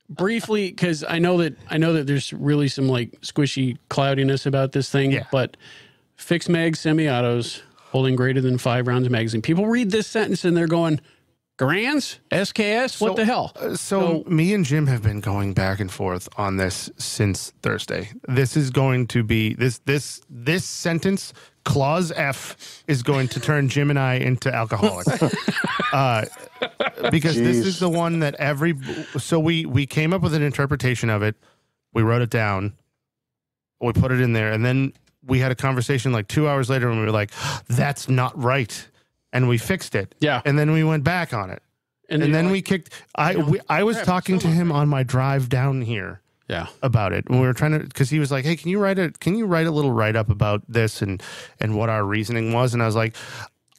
briefly, because I know that there's really some like squishy cloudiness about this thing, but fixed mag semi-autos holding greater than 5 rounds of magazine. People read this sentence and they're going, Garands? SKS? What the hell?
So me and Jim have been going back and forth on this since Thursday. This is going to be this sentence, clause F, is going to turn Jim and I into alcoholics. Because this is the one that we came up with an interpretation of it. We wrote it down. We put it in there, and then we had a conversation like 2 hours later and we were like, that's not right. And we fixed it.
Yeah.
And then we went back on it. And then we kicked. I was talking to him on my drive down here.
Yeah.
About it. And we were trying to, because he was like, hey, can you write a little write up about this and what our reasoning was? And I was like,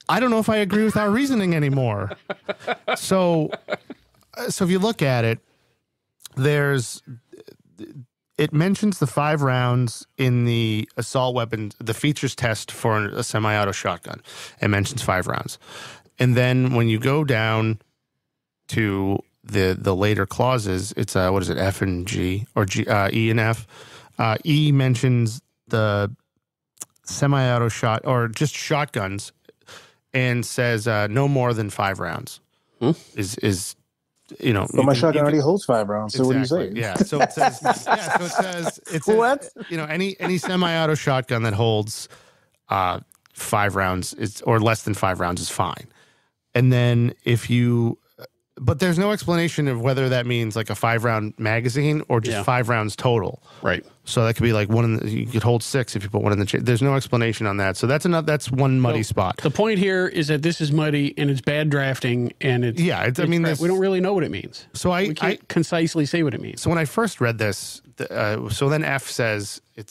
I don't know if I agree with our reasoning anymore. So if you look at it, it mentions the 5 rounds in the assault weapon, the features test for a semi-auto shotgun. It mentions 5 rounds. And then when you go down to the later clauses, it's what is it, F and G, or E and F. E mentions the semi-auto shot, or just shotguns, and says no more than 5 rounds. Is
but my shotgun already holds 5 rounds. So
exactly.
What do you say?
Yeah. So it says
what?
Any semi-auto shotgun that holds 5 rounds or less than 5 rounds is fine. And then but there's no explanation of whether that means like a 5-round magazine or just 5 rounds total.
Right.
So that could be like you could hold 6 if you put one in the there's no explanation on that. So that's one muddy spot.
The point here is that this is muddy and it's bad drafting and it's we don't really know what it means.
So
we can't concisely say what it means.
So when I first read this, so then F says I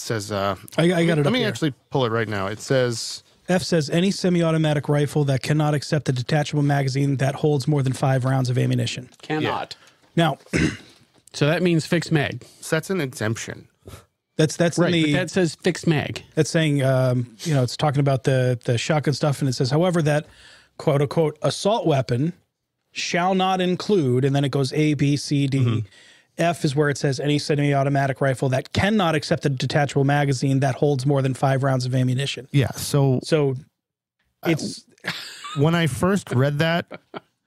got it. Let me actually pull it right now. It says
F says any semi-automatic rifle that cannot accept a detachable magazine that holds more than 5 rounds of ammunition.
Cannot.
Now,
so that means fixed mag.
So that's an exemption.
That's
right.
but
that says fixed mag.
That's saying it's talking about the shotgun stuff, and it says, however, that quote unquote assault weapon shall not include, and then it goes A, B, C, D. Mm-hmm. F is where it says any semi-automatic rifle that cannot accept a detachable magazine that holds more than 5 rounds of ammunition.
Yeah. So
it's
when I first read that,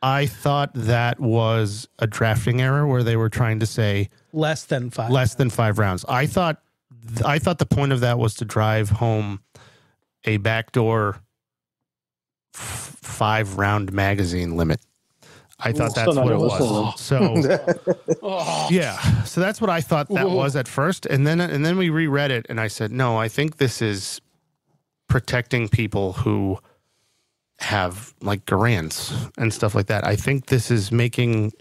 I thought that was a drafting error where they were trying to say
less than 5
rounds. I thought the point of that was to drive home a backdoor 5-round magazine limit. I thought that's what it was. So, yeah. So that's what I thought that was at first, and then we reread it, and I said, no, I think this is protecting people who have like Garands and stuff like that. I think this is making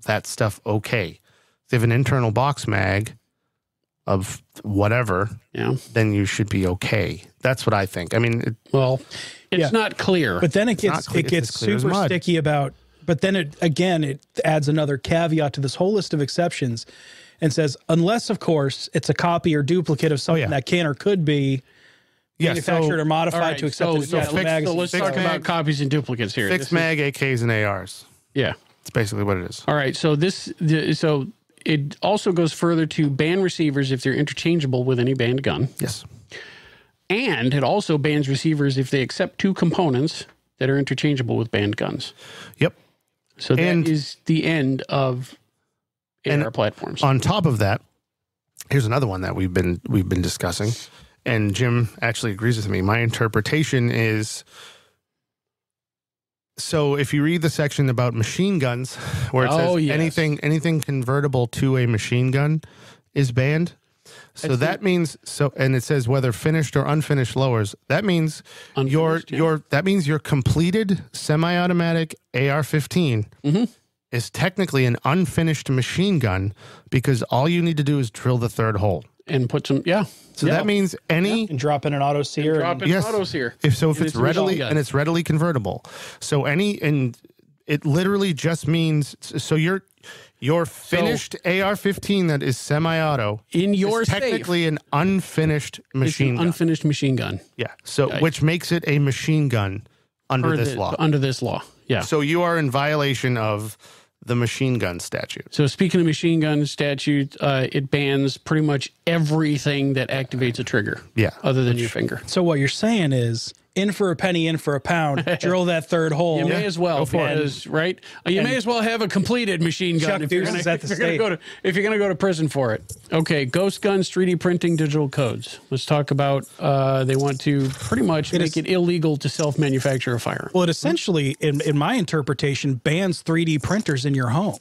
that stuff okay. If they have an internal box mag of whatever, then you should be okay. That's what I think. I mean,
it's not clear.
But then it gets super sticky about. But then it adds another caveat to this whole list of exceptions and says, unless, of course, it's a copy or duplicate of something that can or could be manufactured or modified to accept the detachable magazine.
So let's talk about copies and duplicates here.
Fixed mag, AKs, and ARs.
Yeah.
It's basically what it is.
All right. So it also goes further to ban receivers if they're interchangeable with any banned gun.
Yes.
And it also bans receivers if they accept 2 components that are interchangeable with banned guns.
Yep.
So that is the end of AR platforms.
On top of that, here's another one that we've been discussing, and Jim actually agrees with me. My interpretation is, so if you read the section about machine guns, where it says anything convertible to a machine gun is banned. So that means and it says whether finished or unfinished lowers. That means your completed semi-automatic AR-15 is technically an unfinished machine gun, because all you need to do is drill the third hole
and put some
So that means
and drop in an auto sear.
Auto sear.
If it's readily convertible. So it literally just means your finished AR-15 that is semi-auto
in your
is technically an unfinished machine gun.
Unfinished machine gun.
Yeah. So which makes it a machine gun under this law.
Under this law. Yeah.
So you are in violation of the machine gun statute.
So speaking of machine gun statute, it bans pretty much everything that activates a trigger.
Yeah.
Other than your finger.
So what you're saying is, in for a penny, in for a pound, drill that third hole.
You may as well, right? You may as well have a completed machine gun if you're going to go to prison for it. Okay, ghost guns, 3D printing, digital codes. Let's talk about, they want to pretty much make it illegal to self-manufacture a firearm.
Well, it essentially, in my interpretation, bans 3D printers in your home.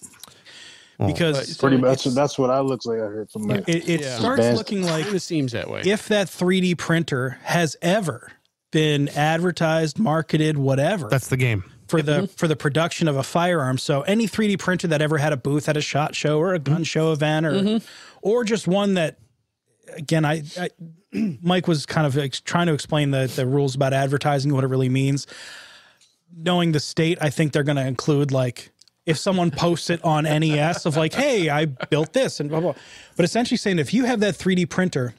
Because
pretty much that's what I looks like. I heard from that.
It starts looking like
it seems that way.
If that 3D printer has ever been advertised, marketed, whatever.
That's the game.
For the production of a firearm. So any 3D printer that ever had a booth at a SHOT Show or a gun show event or just one that, again, I Mike was kind of trying to explain the rules about advertising, what it really means. Knowing the state, I think they're going to include, like, if someone posts it on NES of like, hey, I built this and blah, blah. But essentially saying if you have that 3D printer,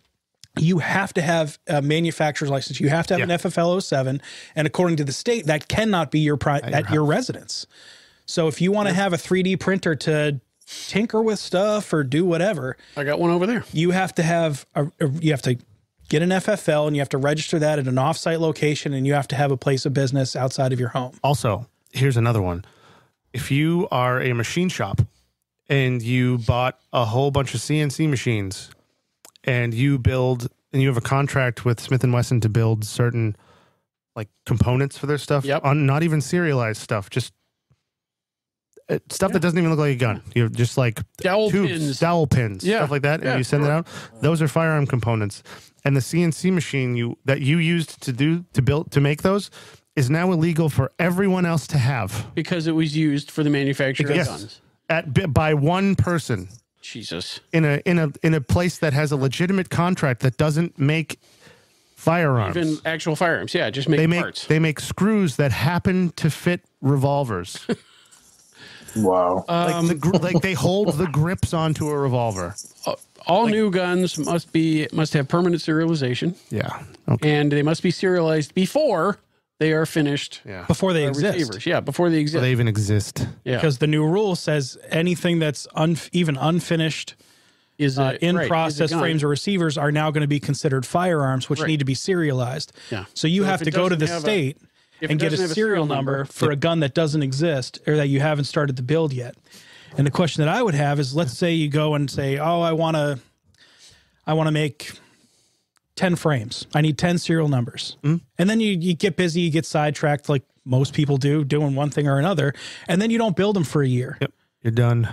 you have to have a manufacturer's license. You have to have an FFL 07. And according to the state, that cannot be your residence. So if you want to have a 3D printer to tinker with stuff or do whatever.
I got one over there.
You have to have you have to get an FFL and you have to register that at an offsite location, and you have to have a place of business outside of your home.
Also, here's another one. If you are a machine shop and you bought a whole bunch of CNC machines, and you have a contract with Smith & Wesson to build certain like components for their stuff, on not even serialized stuff, just stuff that doesn't even look like a gun. You have just like dowel pins, stuff like that, and you send it out. Those are firearm components. And the CNC machine that you used to make those is now illegal for everyone else to have,
because it was used for the manufacture of guns
by one person.
Jesus.
In a place that has a legitimate contract that doesn't make firearms.
Even actual firearms, just make parts.
They make screws that happen to fit revolvers.
Wow.
Like they hold the grips onto a revolver.
All new guns must have permanent serialization.
Yeah.
Okay. And they must be serialized before they are finished.
Yeah.
Before they exist.
Receivers. Yeah, before they exist.
Before they even exist.
Yeah. Because the new rule says anything that's even unfinished is process frames or receivers are now going to be considered firearms, which need to be serialized.
Yeah.
So you have to go to the state and get a serial number for a gun that doesn't exist or that you haven't started to build yet. And the question that I would have is, let's say you go and say, oh, I want to make 10 frames. I need 10 serial numbers. And then you get busy, you get sidetracked like most people do, doing one thing or another. And then you don't build them for a year.
Yep. You're done.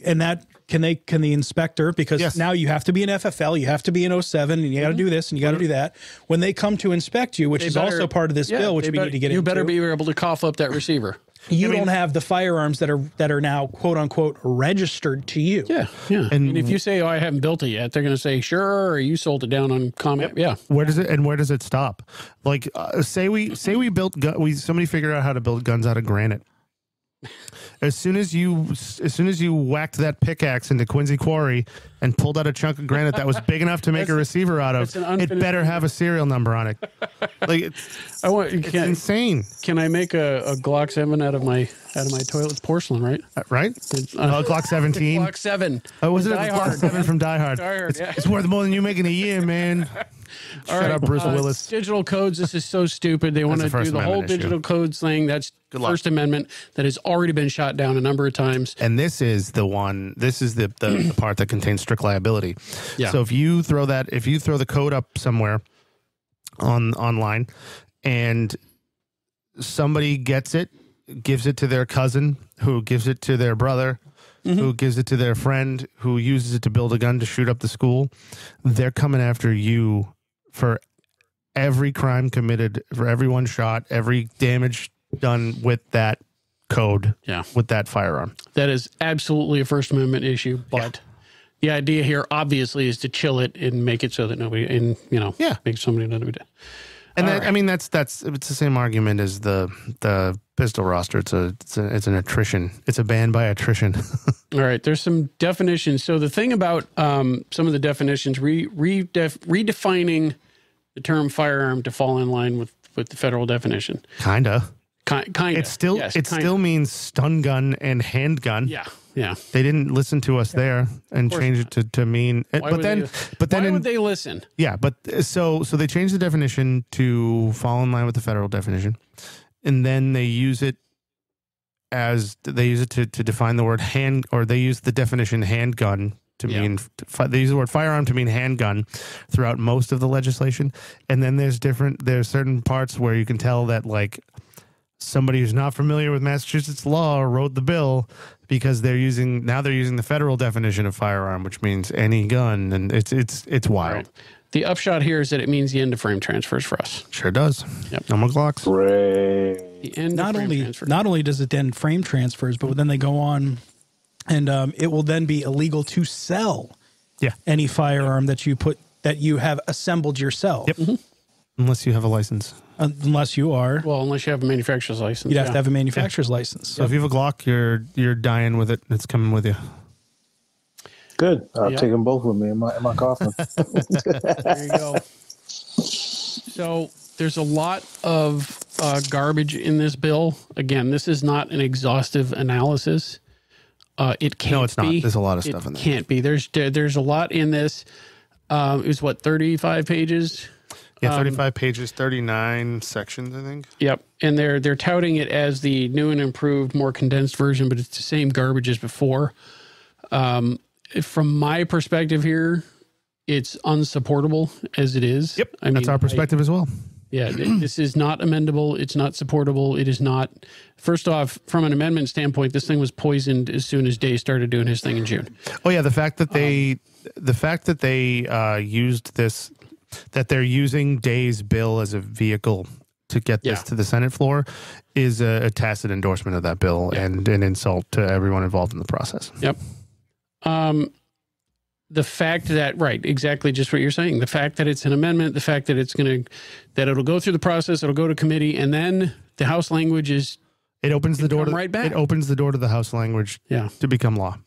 And that can the inspector, because now you have to be an FFL, you have to be an 07, and you got to do this and you got to do that. When they come to inspect you, which is also part of this bill, which we need to get into.
You better be able to cough up that receiver.
You don't have the firearms that are now quote unquote registered to you.
Yeah. And if you say, "Oh, I haven't built it yet," they're going to say, "Sure," or "You sold it down on comment." Yeah.
Where does it stop? Like, say we built somebody figured out how to build guns out of granite. As soon as you whacked that pickaxe into Quincy Quarry and pulled out a chunk of granite that was big enough to make a receiver out of, it better have a serial number on it. Like, it's insane.
Can I make a Glock 7 out of my out of my toilet's porcelain, right?
Right? Glock 17.
Glock 7.
Oh, was it Glock 7 from Die Hard? It's worth more than you make in a year, man. Shut up, Bruce Willis.
Digital codes. This is so stupid. They want to do the whole digital codes thing. That's First Amendment that has already been shot down a number of times.
And this is the one. This is the part that contains strict liability. Yeah. So if you throw the code up somewhere online, and somebody gets it, gives it to their cousin, who gives it to their brother, who gives it to their friend, who uses it to build a gun to shoot up the school, they're coming after you for every crime committed, for everyone shot, every damage done with that code, with that firearm.
That is absolutely a First Amendment issue, but the idea here obviously is to chill it and make it so that nobody, and make somebody not do it.
And that, I mean, it's the same argument as the pistol roster. It's an attrition. It's a ban by attrition.
All right, there's some definitions. So the thing about some of the definitions, redefining the term firearm to fall in line with the federal definition.
Kinda.
It
still means stun gun and handgun.
Yeah.
They didn't listen to us there and change it to mean. Why would they listen? Yeah, but so they changed the definition to fall in line with the federal definition, and then they use it to define the word hand, or they use the definition handgun to mean. They use the word firearm to mean handgun throughout most of the legislation, and then there's certain parts where you can tell that like somebody who's not familiar with Massachusetts law wrote the bill because they're using the federal definition of firearm, which means any gun, and it's wild. Right.
The upshot here is that it means the end of frame transfers for us.
Sure does.
Yep.
No more Glocks.
The end of frame transfers.
Not only does it end frame transfers, but then they go on, and it will then be illegal to sell any firearm that you have assembled yourself.
Yep. Unless you have a license.
Unless you
have a manufacturer's license.
You'd have to have a manufacturer's license.
So if you have a Glock, you're dying with it. It's coming with you.
Good. I'll take them both with me in my coffin.
There you go. So there's a lot of garbage in this bill. Again, this is not an exhaustive analysis. It can't be.
No, it's not. There's a lot of stuff in there.
It can't be. There's a lot in this. It was 35 pages?
Yeah, 35 pages, 39 sections, I think.
Yep, and they're touting it as the new and improved, more condensed version, but it's the same garbage as before. From my perspective here, it's unsupportable as it is.
Yep, that's our perspective as well.
Yeah, this is not amendable. It's not supportable. It is not. First off, from an amendment standpoint, this thing was poisoned as soon as Day started doing his thing in June.
Oh yeah, the fact that they used this. That they're using Day's bill as a vehicle to get this to the Senate floor is a tacit endorsement of that bill and an insult to everyone involved in the process.
Yep. The fact that, exactly just what you're saying. The fact that it's an amendment, the fact that it'll go through the process, it'll go to committee, and then the House language
it opens the door
right back.
It opens the door to the House language to become law.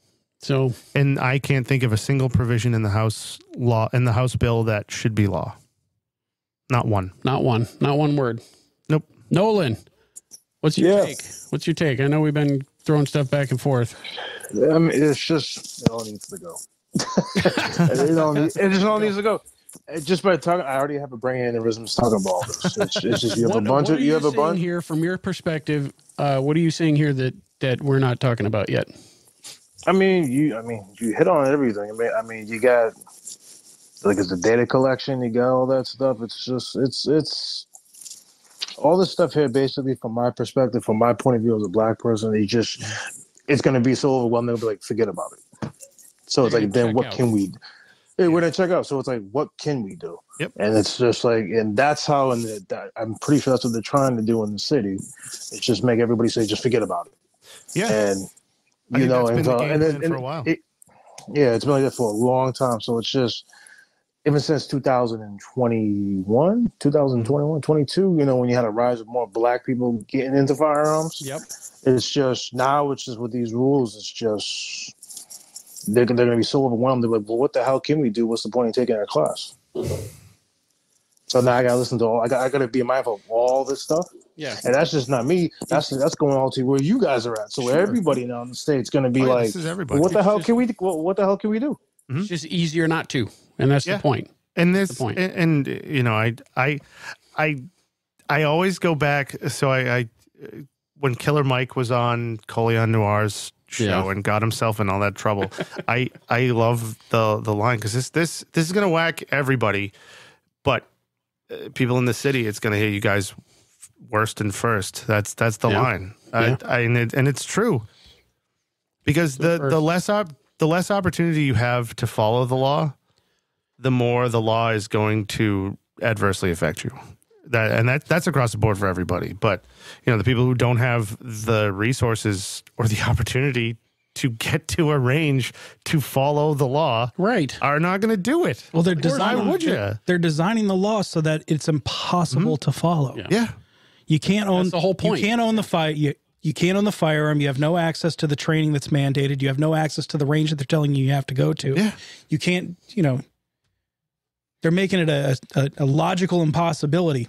So,
and I can't think of a single provision in the House bill that should be law. Not one.
Not one word.
Nope.
Nolan, what's your take? What's your take? I know we've been throwing stuff back and forth.
I mean, it's just it all needs to go. It just all needs to go. Just by talking, I already have a brain aneurysm talking about all this. It's just you have a bunch
here from your perspective. What are you saying here that we're not talking about yet?
I mean, you hit on everything. I mean, you got it's the data collection. You got all that stuff. It's just it's all this stuff here. Basically, from my perspective, from my point of view as a black person, it's going to be so overwhelming. They'll be like, forget about it. So it's like, then what can we do? Hey, we're going to check out. So it's like, what can we do?
Yep.
And it's just like, and that's how, I'm pretty sure that's what they're trying to do in the city. It's just make everybody say, just forget about it.
Yeah.
And
for a while.
It's been like that for a long time. So it's just, even since 2021, 22, when you had a rise of more black people getting into firearms.
Yep.
It's just with these rules, it's just they're going to be so overwhelmed. They're like, well, what the hell can we do? What's the point in taking our class? So now I got to listen to I got to be mindful of all this stuff.
Yeah.
And that's just not me. That's going all to where you guys are at. So everybody now in the state's going to be like,
this is everybody.
what the hell can we do? What the hell can we do?
It's just easier not to, and that's the point.
And this,
the point.
And you know, I always go back. So I when Killer Mike was on Colion Noir's show and got himself in all that trouble, I love the line, because this is gonna whack everybody, but people in the city, it's gonna hit you guys worst and first. That's the line. And it's true, because the less opportunity you have to follow the law, the more the law is going to adversely affect you. That's across the board for everybody. But you know, the people who don't have the resources or the opportunity to get to a range to follow the law, are not going to do it.
Well, they're designing the law so that it's impossible to follow.
Yeah.
You can't own
the whole point.
You can't own the you can't own the firearm. You have no access to the training that's mandated. You have no access to the range that they're telling you have to go to.
Yeah.
You can't, you know, they're making it a logical impossibility.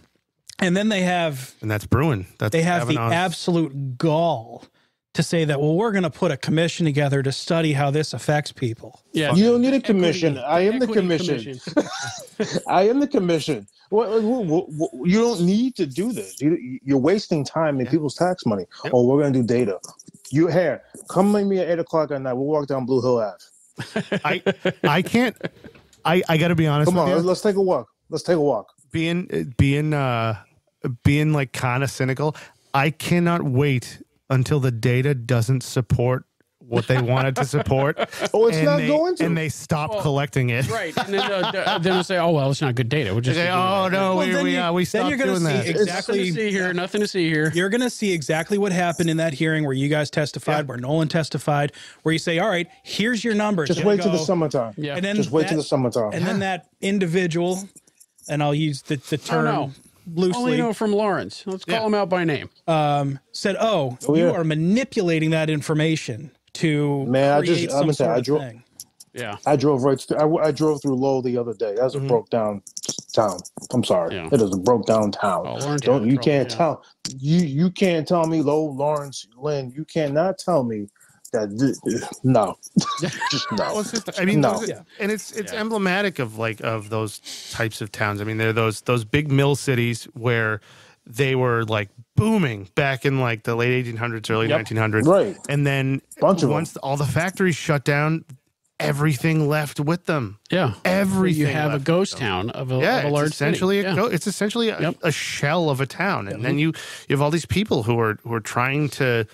And then and
that's brewing.
They have the absolute gall to say that, well, we're going to put a commission together to study how this affects people.
Yeah. You don't need a commission. I am the commission. I am the commission. You don't need to do this. You're wasting time and people's tax money. Yep. Oh, we're going to do data. Come meet me at 8 o'clock at night. We'll walk down Blue Hill Ave.
I can't. I got to be honest.
Come on, let's take a walk. Let's take a walk.
Being like kind of cynical, I cannot wait until the data doesn't support what they wanted to support.
It's not going to.
And they stop collecting it.
Right. And then they'll say, oh, well, it's not good data. We'll just
say, oh, no, we stopped doing that.
Nothing to see here.
You're going to see exactly what happened in that hearing where you guys testified, where Nolan testified, where you say, all right, here's your numbers.
Just wait till the summertime.
Yeah. And then
just wait till the summertime.
And then that individual, and I'll use the term loosely.
Only know from Lawrence. Let's call him out by name.
Said, you are manipulating that information to create some sort of thing.
Yeah,
I drove I drove through Lowell the other day. That's a broke down town. I'm sorry, it is a broke down town. You can't tell me Lowell, Lawrence, Lynn. You cannot tell me that. No, just no.
Well, and it's emblematic of those types of towns. I mean, they're those big mill cities where they were like booming back in like the late 1800s, early 1900s.
Right.
And then once all the factories shut down, everything left with them.
Yeah.
Everything.
You have a ghost town of a large
essentially
city.
It's essentially a shell of a town. And then you have all these people who are trying to,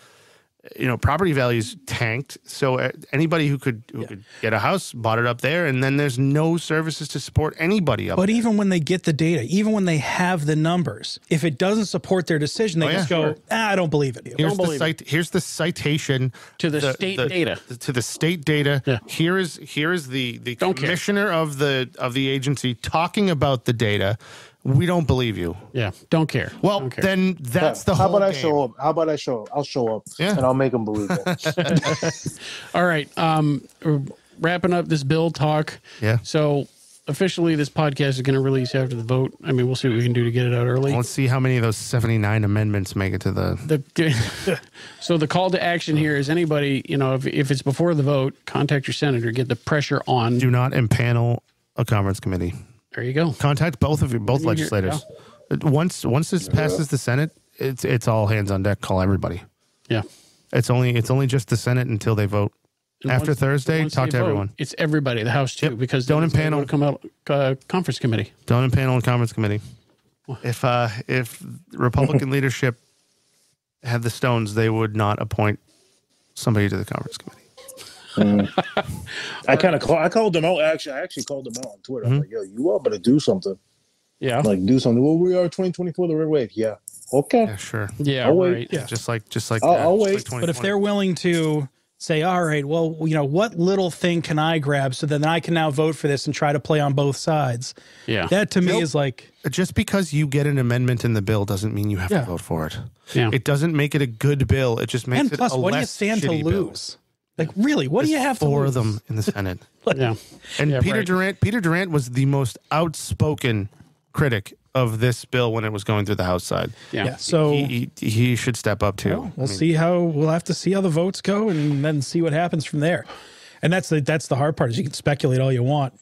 property values tanked. So anybody who could get a house bought it up there, and then there's no services to support anybody up.
But even when they get the data, even when they have the numbers, if it doesn't support their decision, they just go, I don't believe it.
Here's the citation
to the state data.
To the state data. Yeah. Here is the commissioner of the agency talking about the data. We don't believe you.
Yeah, don't care.
Well, then that's the whole game.
How about I show up? I'll show up, and I'll make them believe it.
All right, wrapping up this bill talk.
Yeah. So
officially, this podcast is going to release after the vote. I mean, we'll see what we can do to get it out early.
Let's see how many of those 79 amendments make it to the...
So the call to action here is anybody, if it's before the vote, contact your senator, get the pressure on.
Do not impanel a conference committee.
There you go.
Contact both legislators. Once this passes the Senate, it's all hands on deck. Call everybody.
Yeah.
It's only just the Senate until they vote. And after Thursday, talk to everyone.
It's everybody, the House too, because
don't impanel.
Come out conference committee.
Don't impanel a conference committee. If Republican leadership had the stones, they would not appoint somebody to the conference committee.
I called them out. I actually called them out on Twitter. I'm like, yo, you all better do something.
Yeah.
Like do something. Well, we are 2024, the red wave. Yeah. Okay.
Yeah, sure.
Yeah.
I'll wait.
Right.
Yeah. Just like
I'll wait.
Like
but if they're willing to say, all right, well, what little thing can I grab so that I can now vote for this and try to play on both sides?
Yeah.
That to me is like,
just because you get an amendment in the bill doesn't mean you have to vote for it.
Yeah.
It doesn't make it a good bill. It just makes it a less shitty bill. And plus, what do you stand to lose?
Like, really, what do you have to lose?
4 of them in the Senate.
Yeah.
And Peter Durant was the most outspoken critic of this bill when it was going through the House side.
Yeah. So
he should step up too.
Well, we'll have to see how the votes go and then see what happens from there. And that's the hard part is you can speculate all you want.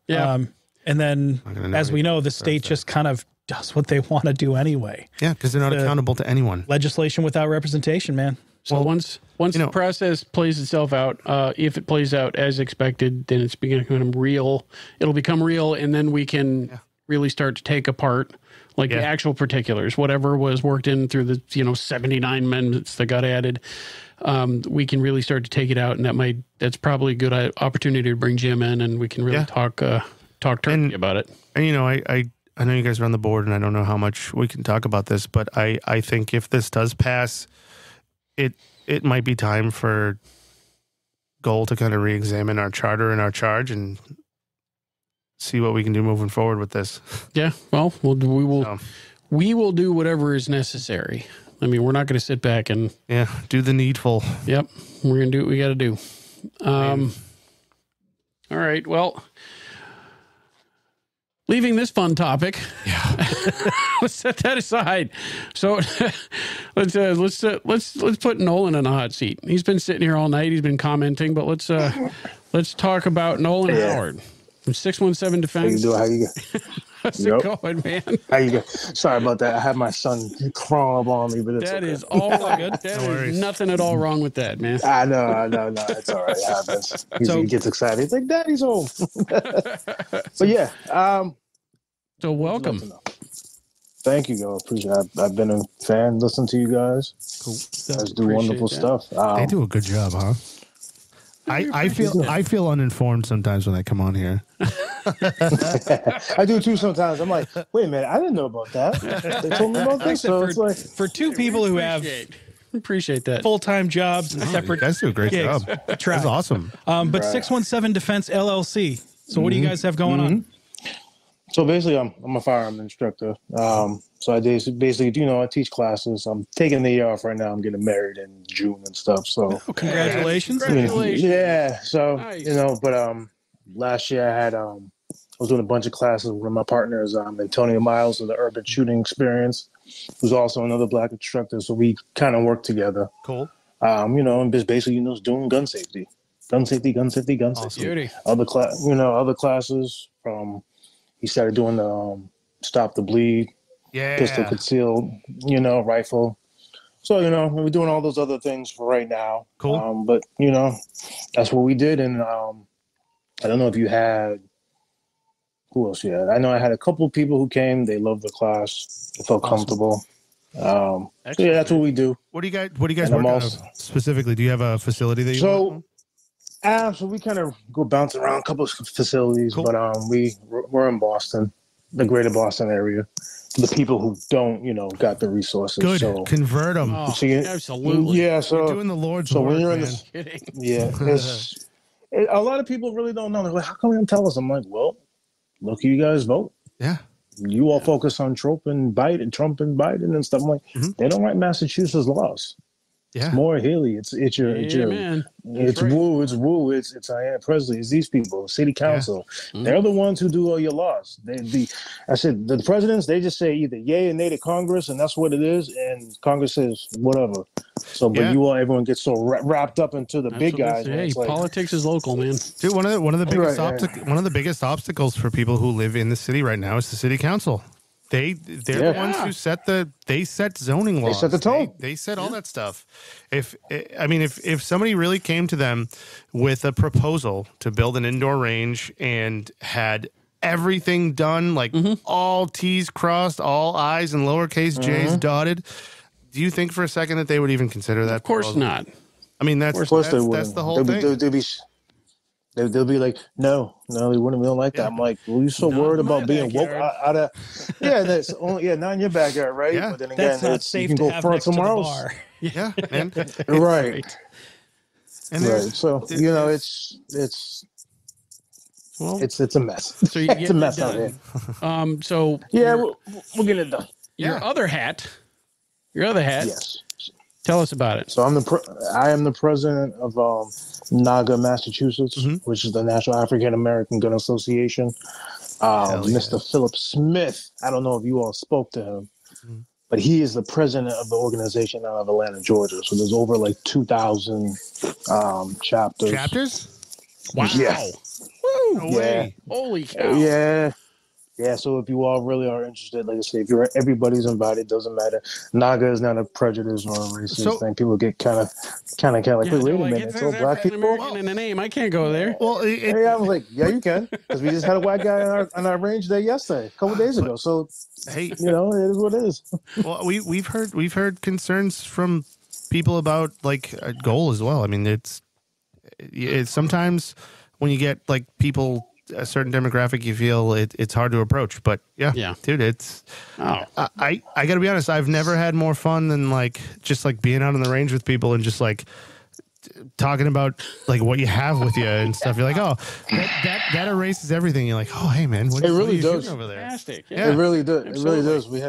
Yeah.
And then as we know, the state just kind of does what they want to do anyway.
Yeah. Because they're not accountable to anyone.
Legislation without representation, man.
So once the process plays itself out, if it plays out as expected, then it's becoming real. It'll become real, and then we can really start to take apart the actual particulars, whatever was worked in through the 79 amendments that got added. We can really start to take it out, and that's probably a good opportunity to bring Jim in, and we can really talk turkey about it.
And I know you guys are on the board, and I don't know how much we can talk about this, but I think if this does pass, it might be time for Goal to kind of re-examine our charter and our charge and see what we can do moving forward with this.
Yeah, well, we will do whatever is necessary. I mean, we're not going to sit back and
do the needful.
Yep, we're going to do what we got to do. All right, well, leaving this fun topic, let's set that aside. So let's put Nolan in a hot seat. He's been sitting here all night. He's been commenting, but let's talk about Nolan Howard from 617 Defense.
How you doing?
How's it going, man?
How you go? Sorry about that. I had my son crawling up on me, but it's
that is all good. There is nothing at all wrong with that, man.
I know. No, it's all right. It happens. He gets excited. He's like, "Daddy's home." But yeah.
So welcome.
Thank you, guys. Appreciate it. I've been a fan. Listen to you guys. Cool. You guys do wonderful stuff.
They do a good job, huh? I feel uninformed sometimes when I come on here.
I do too sometimes. I'm like, wait a minute, I didn't know about that. They told me about this. So it's like
for two people who have
appreciate that
full-time jobs, separate.
You guys do a great job. That's awesome.
But 617 Defense LLC. So what do you guys have going on?
So basically, I'm a firearm instructor. So I basically, I teach classes. I'm taking the year off right now. I'm getting married in June and stuff. So
congratulations!
Yeah. So nice. But last year I was doing a bunch of classes with my partners, Antonio Miles of the Urban Shooting Experience, who's also another Black instructor. So we kind of work together.
Cool.
And just basically, doing gun safety.
Beauty.
Other classes from. He started doing the stop the bleed, pistol concealed, rifle. So, we're doing all those other things for right now.
Cool.
But, that's what we did. And I don't know if you had, who else you had? I know I had a couple of people who came. They loved the class. They felt comfortable. So that's what we do.
What do you guys work on specifically? Do you have a facility that you work on?
So we kind of go bounce around a couple of facilities, but we're in Boston, the greater Boston area. The people who don't, got the resources.
Good,
so
convert them.
Oh, absolutely.
Yeah, so
you're doing the Lord's
work.
When
you're
man.
A lot of people really don't know. They're like, how come you don't tell us? I'm like, well, look, you guys vote.
Yeah.
You all focus on Trump and Biden and stuff. I'm like, they don't write Massachusetts laws.
Yeah.
It's Maura Healey. It's Woo. It's Diana Presley. It's these people, city council. Yeah. They're the ones who do all your laws. I said the presidents. They just say either yay or nay to Congress, and that's what it is. And Congress says whatever. So, but everyone gets so wrapped up into the big guys.
Hey, politics is local, man.
Dude, one of the biggest obstacles for people who live in the city right now is the city council. They're the ones who set zoning laws.
They set the tone.
They set all that stuff. If somebody really came to them with a proposal to build an indoor range and had everything done, like all T's crossed, all I's and lowercase J's dotted, do you think for a second that they would even consider that?
Of course proposal? Not.
I mean, that's the whole thing.
They'll be like, no, we don't like that. I'm like, well, you're so worried about being woke out of, that's only, not in your backyard, right?
Yeah.
But then again,
that's not safe
you can
to
go
have
front
next to
somewhere
the
else.
bar.
Yeah, man.
Right.
And
so it's a mess.
So
it's a mess out here.
So
we'll get it done.
Your other hat. Yes. Tell us about it.
So I am the president of NAAGA Massachusetts, which is the National African American Gun Association. Mr. Philip Smith. I don't know if you all spoke to him, but he is the president of the organization out of Atlanta, Georgia. So there's over like 2,000 chapters.
Chapters?
Wow.
Yeah.
Woo.
No way.
Holy cow.
Yeah. Yeah, so if you all really are interested, like I say, if you're everybody's invited, doesn't matter. NAAGA is not a prejudice or a racist thing. People get kind of like, wait a minute, it's all black people
in the name. I can't go there.
Well,
I was like, yeah, you can, because we just had a white guy on our range there yesterday, a couple days ago. So,
hey,
it is what it is.
Well, we've heard concerns from people about like a goal as well. I mean, it's sometimes when you get like people a certain demographic, you feel it's hard to approach. But yeah, dude, it's I got to be honest. I've never had more fun than like just like being out on the range with people and just like talking about like what you have with you and stuff. You're like, oh, that erases everything. You're like, oh, hey man, what are you does over there?
Fantastic.
Yeah. It really does. It really does. We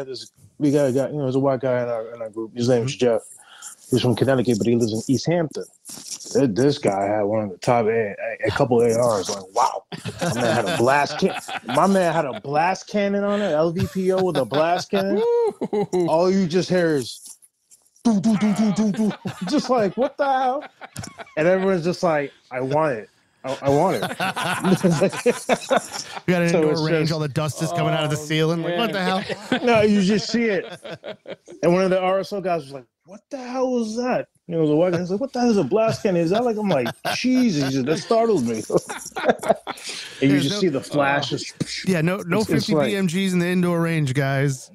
got a guy. There's a white guy in our group. His name's Jeff. He's from Connecticut, but he lives in East Hampton. This guy had one of the top, a couple ARs. Like, wow, my man had a blast cannon. My man had a blast cannon on it, LVPO with a blast cannon. All you just hear is, doo, doo, doo, doo, doo, doo. Just like, what the hell? And everyone's just like, I want it. I want it.
You got an indoor range, all the dust is coming out of the ceiling. Like, what the hell?
No, you just see it. And one of the RSO guys was like, what the hell was that? You know, the white guy's like, what the hell is a blast cannon? Is that like, I'm like, Jesus, that startled me. And you just see the flashes.
Yeah, no 50 BMGs in the indoor range, guys.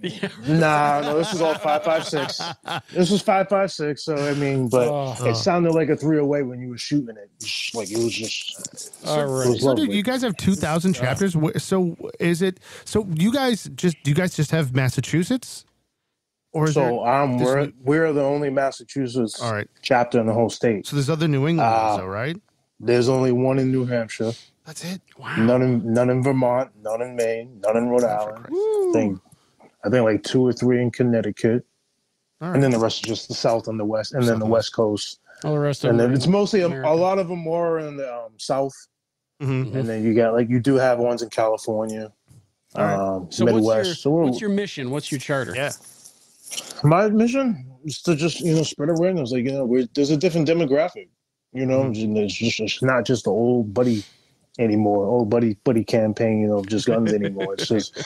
No, this was all 5.56. This was 5.56. So I mean, but it sounded like a 308 when you were shooting it. Like it was just.
All right.
So, dude, you guys have 2,000 chapters. So is it? So do you guys just have Massachusetts? Or
we're the only Massachusetts chapter in the whole state.
So there's other New Englanders, though, right?
There's only one in New Hampshire.
That's it.
Wow.
None in Vermont, none in Maine, none in Rhode Island. I think like 2 or 3 in Connecticut, and then the rest is just the South and the West, and then the West Coast.
All the rest of
and
them.
then it's mostly a lot of them more in the South, and then you got you do have ones in California, so Midwest.
What's your mission? What's your charter?
Yeah.
My mission is to just spread awareness. Like there's a different demographic. It's not just the old buddy anymore. Old buddy campaign. Just guns anymore. It's just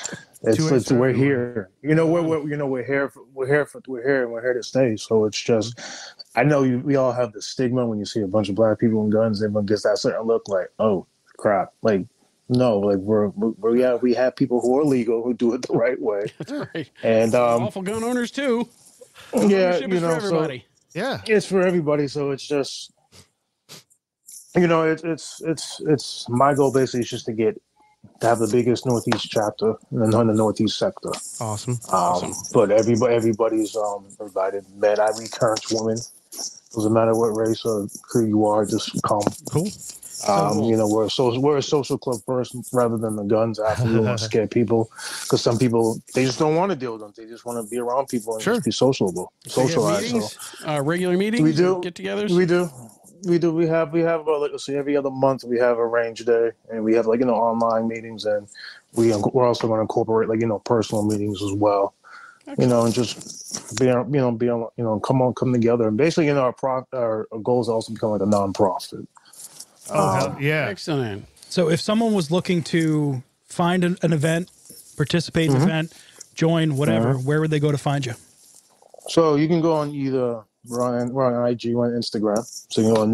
we're here. We're here. We're here, and we're here to stay. So it's just. I know we all have the stigma when you see a bunch of black people with guns. Everyone gets that certain look like, oh crap, like. No, like we have people who are legal who do it the right way.
That's right.
And
awful gun owners too.
Yeah,
for everybody.
It's for everybody. So it's just, it's my goal basically is just to have the biggest Northeast chapter in the Northeast sector.
Awesome.
But everybody's invited. Men, I read current women. Doesn't matter what race or who you are, just come.
Cool.
We're a social club first rather than the guns after. We don't want to scare people because some people, they just don't want to deal with them. They just want to be around people and just be socialized.
Regular meetings?
We do.
Get-togethers?
We do. We have every other month we have a range day, and we have online meetings, and we're also going to incorporate personal meetings as well. And just come together. And basically, our goal is also become like a nonprofit.
Oh, yeah.
Excellent.
So if someone was looking to find an event, participate in an event, join, whatever, where would they go to find you?
So you can go on we're on IG, we're on Instagram. So you can go on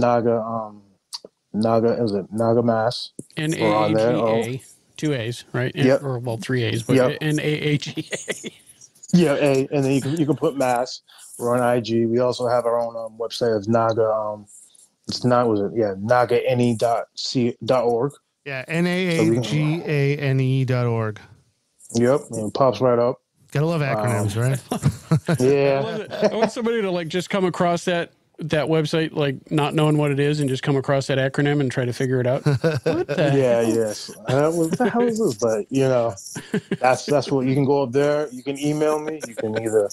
NAAGA Mass.
NAAGA, 2 A's, right?
Yep.
Or 3 A's, but NAAGA.
Yeah, and then you can put Mass. We're on IG. We also have our own website. It's NAAGA. It's not, NAAGANE.org.
Yeah, NAAGANE.org.
Yep, and it pops right up.
Gotta love acronyms, right?
Yeah.
I want somebody to just come across that website, not knowing what it is, and just come across that acronym and try to figure it out. What the hell?
Yes. What the hell is this? But that's what you can go up there. You can email me. You can either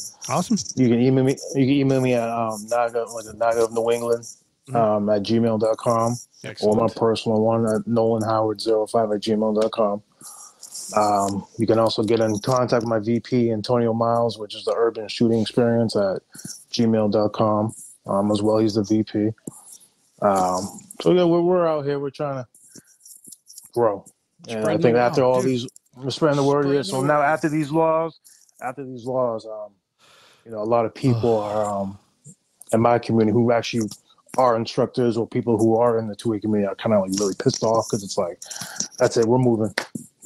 You can email me. You can email me at NAAGA of New England. At gmail.com. Or my personal one at NolanHoward05 at gmail.com. You can also get in contact with my VP, Antonio Miles, which is the Urban Shooting Experience at gmail.com as well. He's the VP. So yeah, we're out here. We're trying to grow. And I think after all these, we're spreading the word here. So now after these laws, you know, a lot of people are in my community who actually are instructors or people who are in the 2A community are kind of like really pissed off because it's like, that's it, we're moving.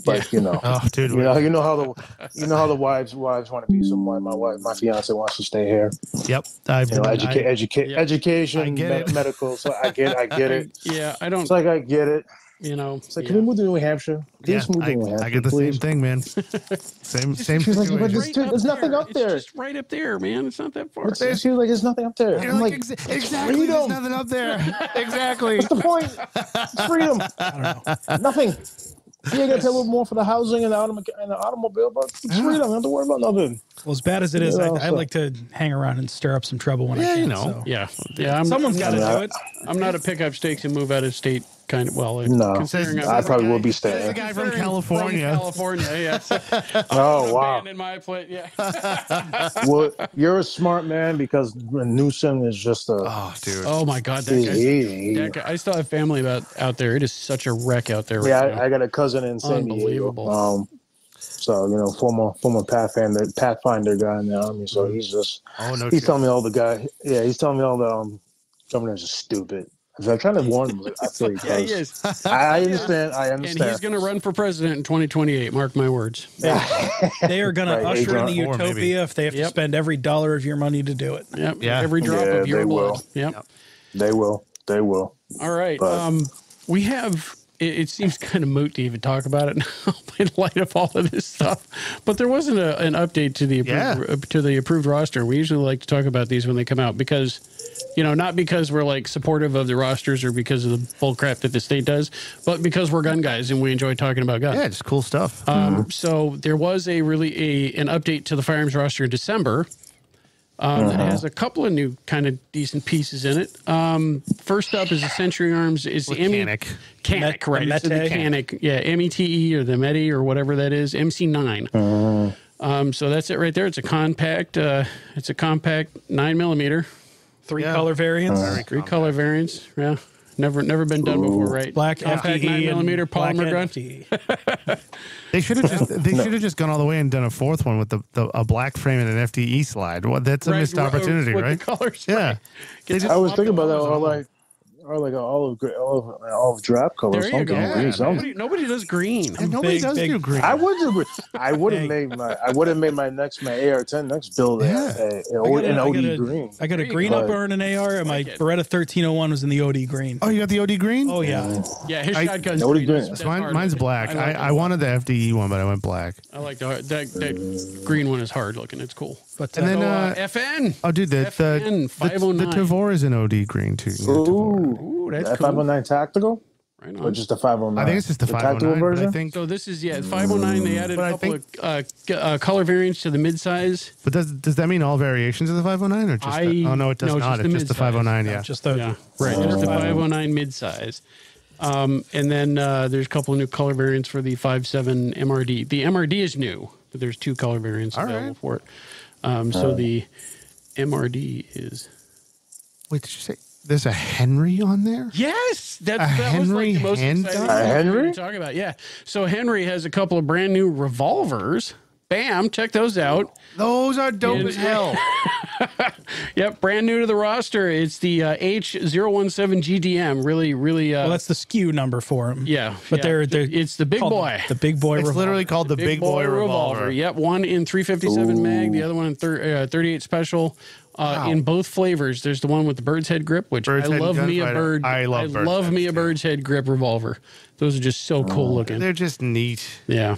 Like, you know,
dude,
you know how the wives want to be. My fiance wants to stay here.
Yep.
Education, medical. So I get it.
Yeah, I don't.
It's like I get it.
You know,
it's like, can we move to New Hampshire? Please move to New Hampshire.
I get the
please.
same thing, man. Same.
She's like, but there's nothing up there.
It's just right up there, man. It's not that far.
She's like, there's nothing up there.
I'm like, exactly. There's nothing up there. Exactly.
What's the point? It's freedom. I don't know. Nothing. You got to pay a little more for the housing and the automobile, but it's freedom. You don't have to worry about nothing.
Well, as bad as it is, I like to hang around and stir up some trouble when I can.
You know.
So.
Yeah.
Someone's got to do it.
I'm not a pick up stakes and move out of state kind of. Well,
no, I probably will be staying.
There's a guy from California.
Oh wow!
In my plate, yeah.
Well, you're a smart man because Newsom is just a.
Oh, dude.
Oh my God, that guy. I still have family out there. It is such a wreck out there. Right now.
I got a cousin in San Diego. So, you know, former Pathfinder guy in the Army. So he's just he's telling me all the governors are stupid. I'm trying to warn him. I feel he
is.
I understand. And
he's going to run for president in 2028. Mark my words.
They are going to usher in the utopia if they have to spend every dollar of your money to do it.
Yep. Yeah. Every drop of your blood. Yep.
They will.
All right. We have. It seems kind of moot to even talk about it now in light of all of this stuff. But there wasn't an update to the approved roster. We usually like to talk about these when they come out because, you know, not because we're like supportive of the rosters or because of the bull crap that the state does, but because we're gun guys and we enjoy talking about guns.
Yeah, it's cool stuff.
So there was an update to the firearms roster in December. That has a couple of new kind of decent pieces in it. First up is the Century Arms. Is the
Canic,
right? It's the Canic, METE or the METI or whatever that is. MC9. So that's it right there. It's a compact. It's a compact 9mm.
Three color variants.
Three color variants. Yeah. Never been done before, right?
Black
compact 9mm polymer gun.
They should have just gone all the way and done a fourth one with a black frame and an FDE slide. Well, that's a missed opportunity, right?
The colors,
yeah.
Right.
I was thinking about that. Or like an olive drab color.
There you go. Nobody does green.
Nobody does do green.
I would do green. I would have made my AR-10 next build an OD green.
I got a green upper and an AR, and my Beretta 1301 was in the OD green.
Oh, you got the OD green?
Oh yeah.
Yeah, his shotgun's
OD green.
Mine's black. I wanted the FDE one, but I went black.
I like that green one is hard looking. It's cool.
But
and then FN.
Oh, dude, the 509. The Tavor is an OD green too.
Ooh, that's cool. 509 tactical?
Right on.
Or just the 509?
I think it's just the 509
version.
I think
so. This is 509. They added a couple of color variants to the midsize.
But does that mean all variations of the 509 or just? Oh no, it does not. It's just the 509. Yeah,
just the
right. It's the 509 midsize. And then there's a couple of new color variants for the 5.7 MRD. The MRD is new, but there's two color variants available for it. So the MRD is.
Wait, did you say there's a Henry on there?
Yes, that
Henry
was like the most exciting
Henry
to talk about. Yeah, so Henry has a couple of brand new revolvers. Bam! Check those out.
Those are dope as hell.
Yep, brand new to the roster. It's the H017 GDM. Really.
Well, that's the SKU number for them.
Yeah,
but
it's the big boy.
The big boy.
It's literally called the big boy revolver.
Yep, one in 357 mag, the other one in 38 special. In both flavors. There's the one with the bird's head grip, which I love me a bird's head grip revolver. Those are just so cool looking.
They're just neat.
Yeah.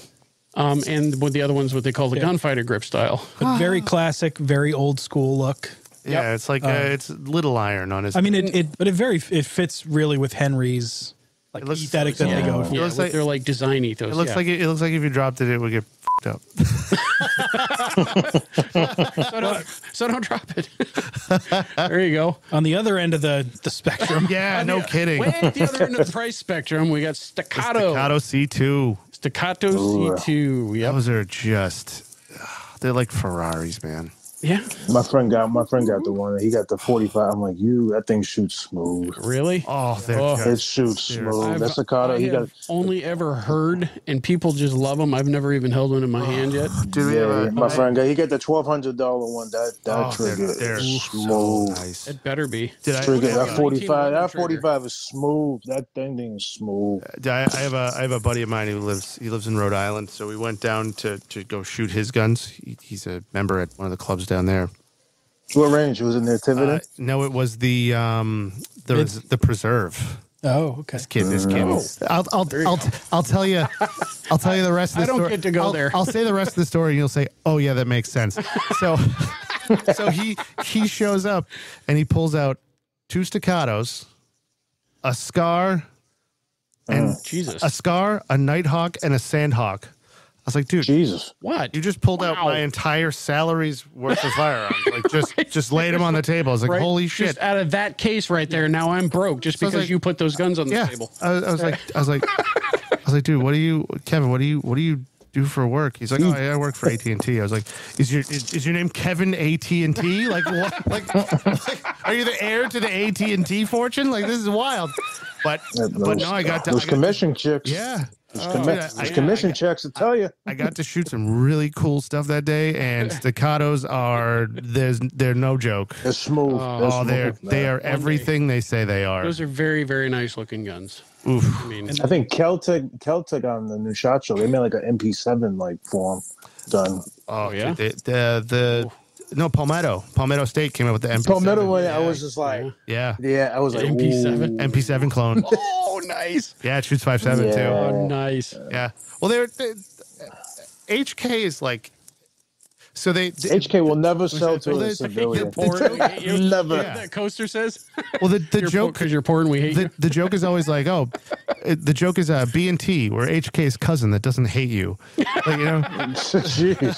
And with the other ones, what they call the gunfighter grip style.
But very classic, very old school look.
Yeah, it's like it's little iron on his.
I mean, it fits really with Henry's like aesthetic that they go for.
Yeah, like, they're like design ethos.
It looks like if you dropped it would get fucked up.
so don't drop it. There you go.
On the other end of the spectrum.
Yeah, no kidding.
Way at the other end of the price spectrum, we got Staccato.
Staccato C2.
Staccato C2. Yep.
Those are just, they're like Ferraris, man.
Yeah.
My friend got the one. He got the 45. I'm like, that thing shoots smooth.
Really?
Oh,
It shoots smooth. That's Staccato.
I have only ever heard, and people just love them. I've never even held one in my hand yet.
My friend got the $1,200 one. That trigger is smooth.
So nice.
It better be.
That 45. That 45 is smooth. That thing is smooth.
I have a buddy of mine who lives in Rhode Island, so we went down to go shoot his guns. He's a member at one of the clubs down there.
What range was it? Nativity?
No, it was the Preserve.
Oh, okay.
This kid. I'll tell you the rest of the story.
I don't get to go there.
I'll say the rest of the story, and you'll say, "Oh yeah, that makes sense." So he shows up and he pulls out 2 Staccatos, a Scar, and a Scar, a Nighthawk, and a Sandhawk. I was like, dude,
Jesus,
what?
You just pulled out my entire salary's worth of firearms. Like, just laid them on the table. I was like, holy shit!
Just out of that case right there, now I'm broke just because you put those guns on the table.
I was like, dude, Kevin? What do you do for work? He's like, oh, I work for AT&T. I was like, is your name Kevin AT&T? Like, what? Like, are you the heir to the AT&T fortune? Like, this is wild. But no, I got
those commission chicks.
Yeah.
There's commission checks to tell you.
I got to shoot some really cool stuff that day, and Staccatos they're no joke.
They're smooth.
They are everything they say they are.
Those are very, very nice looking guns.
Oof.
I
think Celtic on the new shot show, they made like an MP7 form done.
Oh yeah. No, Palmetto State came out with the MP7.
Palmetto one, I was just like,
yeah,
I was like,
MP7 clone.
Oh, nice.
Yeah, it shoots 5.7 too.
Oh, nice.
Yeah. Well, HK is like, so
HK will never sell to a civilian.
Never. Yeah. That coaster says.
Well, the joke,
because you're poor and we hate you.
The joke is always like, the joke is B&T, where HK's cousin that doesn't hate you. Like,
Jeez.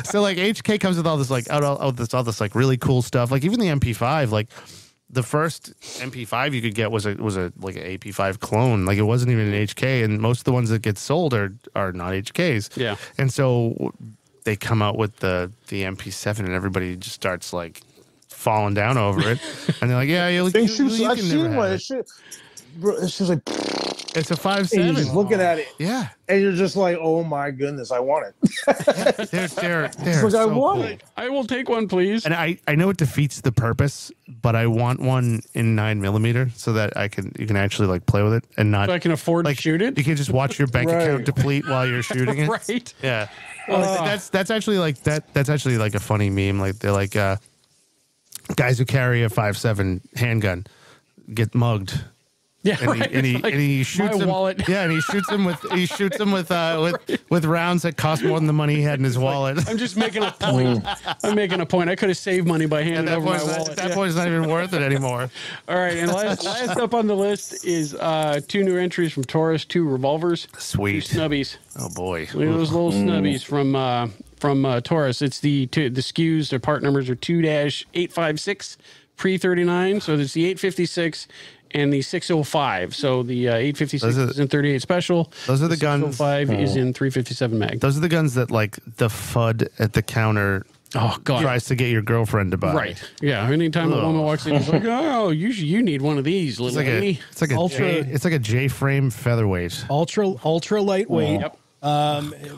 So like HK comes with all this like all this like really cool stuff. Like even the MP5, like the first MP5 you could get was like an AP5 clone. Like it wasn't even an HK, and most of the ones that get sold are not HKs.
Yeah.
And so they come out with the MP7, and everybody just starts like falling down over it, and they're like, "Yeah, you can never have it."
Bro, it's just like
it's a 5.7.
And you're just looking at it,
yeah,
and you're just like, "Oh my goodness, I want it."
They're so
I want
cool.
it.
I will take one, please.
And I know it defeats the purpose, but I want one in 9mm so that you can actually like play with it and not.
So I can afford to shoot it.
You can just watch your bank account deplete while you're shooting it.
Right.
Yeah. Well, that's actually like that's actually like a funny meme. Like they're like guys who carry a 5.7 handgun get mugged.
Yeah,
and he shoots
my
him.
Wallet.
Yeah, and he shoots him with rounds that cost more than the money he had in his wallet.
I'm just making a point. I'm making a point. I could have saved money by handing over my wallet.
At that point, it's not even worth it anymore.
All right, and last up on the list is 2 new entries from Taurus, 2 revolvers,
Sweet
2 snubbies.
Oh boy,
Look at those little snubbies from Taurus. It's the SKUs. Their part numbers are 2-856 pre-39. So there's the 856. And the 605. So the 856 is in 38 special.
Those are the guns.
605 is in 357 mag.
Those are the guns that like the FUD at the counter.
Oh God!
Tries to get your girlfriite to buy.
Right. Yeah. Anytime a woman walks in, she's like, "Oh, you need one of these, little lady."
It's like a J-frame featherweight.
Ultra lightweight.
Yep.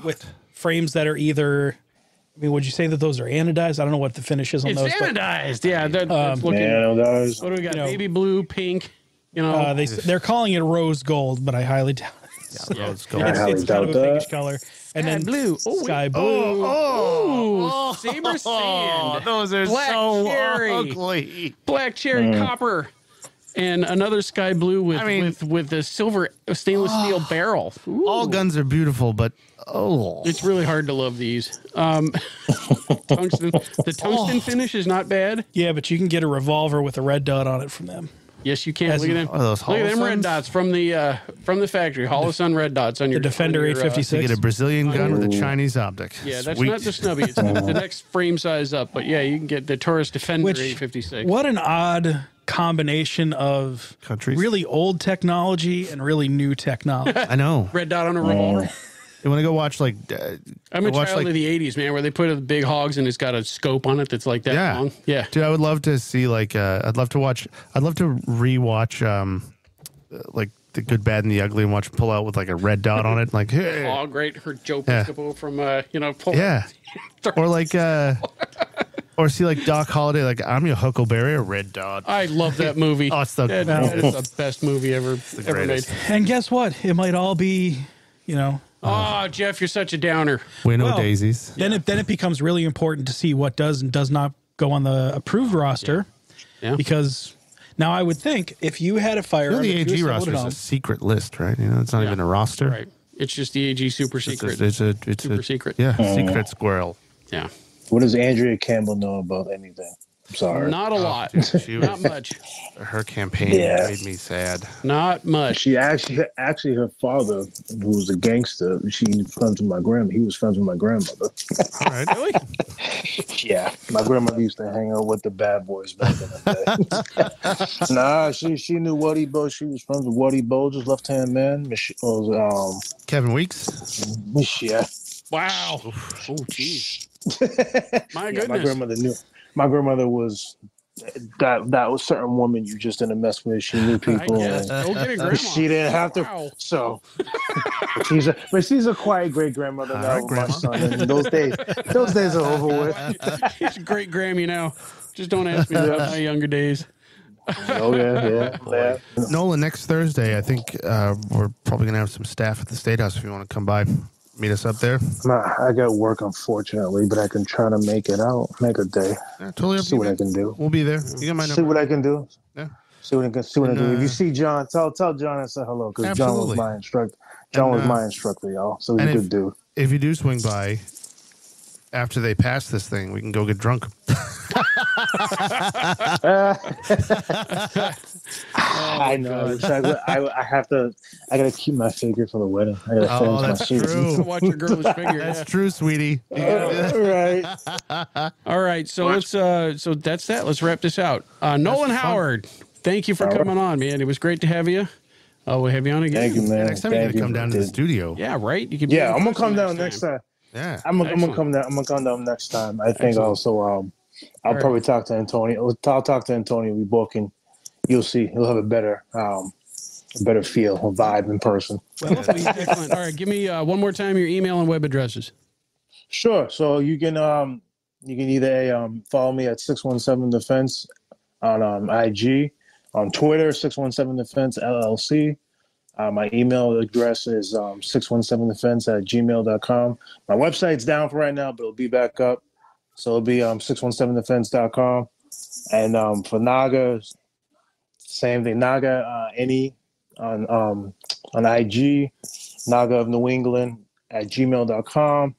With frames that are either. I mean, would you say that those are anodized? I don't know what the finish is on those.
It's anodized. Yeah.
Anodized.
What do we got? Baby blue, pink.
They're calling it rose gold, but I highly doubt it.
Yeah, rose gold.
It's kind of a pinkish color. And then
blue.
Sky blue.
Saber sand.
Those are
Black
so
cherry.
ugly.
Black cherry copper. And another sky blue with the silver stainless steel barrel. Ooh.
All guns are beautiful, but
it's really hard to love these. The tungsten finish is not bad.
Yeah, but you can get a revolver with a red dot on it from them.
Yes, you can. Look at them.
Look
at them red dots from the factory. Holosun red dots on your
Defender 856.
You get a Brazilian gun with a Chinese optic.
Yeah, that's not the snubby. It's the next frame size up. But yeah, you can get the Taurus Defender 856.
What an odd combination of
countries,
really old technology and really new technology.
I know.
Red dot on a revolver.
You want to go watch like?
I'm a child of the '80s, man, where they put the big hogs and it's got a scope on it that's like that long. Yeah,
dude, I would love to see like. I'd love to rewatch like The Good, Bad, and the Ugly, and watch pull out with like a red dot on it, like. Hey.
Oh, great! Her Joe Piscopo from Pull
or like or see like Doc Holliday, like I'm your Huckleberry, a red dot.
I love that movie.
Oh, it's the
that is the best movie ever made.
And guess what? It might all be,
Oh, Jeff, you're such a downer.
Daisies.
Then it becomes really important to see what does and does not go on the approved roster.
Yeah.
Because now I would think if you had a firearm,
the AG roster is a secret list, right? It's not even a roster.
Right. It's just the AG super secret.
It's
super secret.
Yeah, secret squirrel.
Yeah.
What does Andrea Campbell know about anything? I'm sorry.
Not a lot. Not much.
Her campaign made me sad.
Not much.
She actually, her father, who was a gangster, he was friends with my grandmother.
All right.
Really?
Yeah. My grandmother used to hang out with the bad boys back in the day. Nah, she knew Waddy Bo. She was friends with Waddy Bulger's left-hand man.
Kevin Weeks?
Yeah.
Wow. Oh, jeez. My goodness.
My grandmother knew. My grandmother was that was certain woman you just didn't mess with. She knew people.
Go get a grandma.
She didn't have to.
Wow.
So she's a quiet great grandmother now with my son. And those days are over with.
She's a great Grammy now. Just don't ask me about my younger days.
Oh yeah.
Nolan, next Thursday, I think we're probably gonna have some staff at the State House if you want to come by. Meet us up there.
I got work, unfortunately, but I can try to make it out. Make a day.
Yeah, totally up
see what I can do.
We'll be there. You got my number.
See what I can do.
Yeah.
See what I can do. If you see John, tell John I said hello because John was my instructor. John was my instructor, y'all. So he's a good dude.
If you do swing by after they pass this thing, we can go get drunk.
I know. I gotta keep my figure for the wedding. I gotta
that's true.
Watch your girlish figure.
That's true, sweetie.
Right.
All right. So let's. So that's that. Let's wrap this out. Nolan Howard, thank you for coming on, man. It was great to have you. We'll have you on again.
Thank you, man.
Next time you gotta come down to the studio.
Yeah. Right. You can.
Yeah, I'm gonna come down next time.
Yeah,
I'm gonna come down. I'm gonna come down next time. I think also. I'll probably talk to Antonio. I'll talk to Antonio. We both can. You'll see. He'll have a better feel, a vibe in person.
Well, excellent. All right, give me one more time your email and web addresses.
Sure. So you can either follow me at 617 Defense on IG, on Twitter 617 Defense LLC. My email address is 617defense@gmail.com. My website's down for right now, but it'll be back up. So it'll be 617defense.com. And for NAAGA, same thing. NAAGA NE on IG, NAAGA of New England @gmail.com.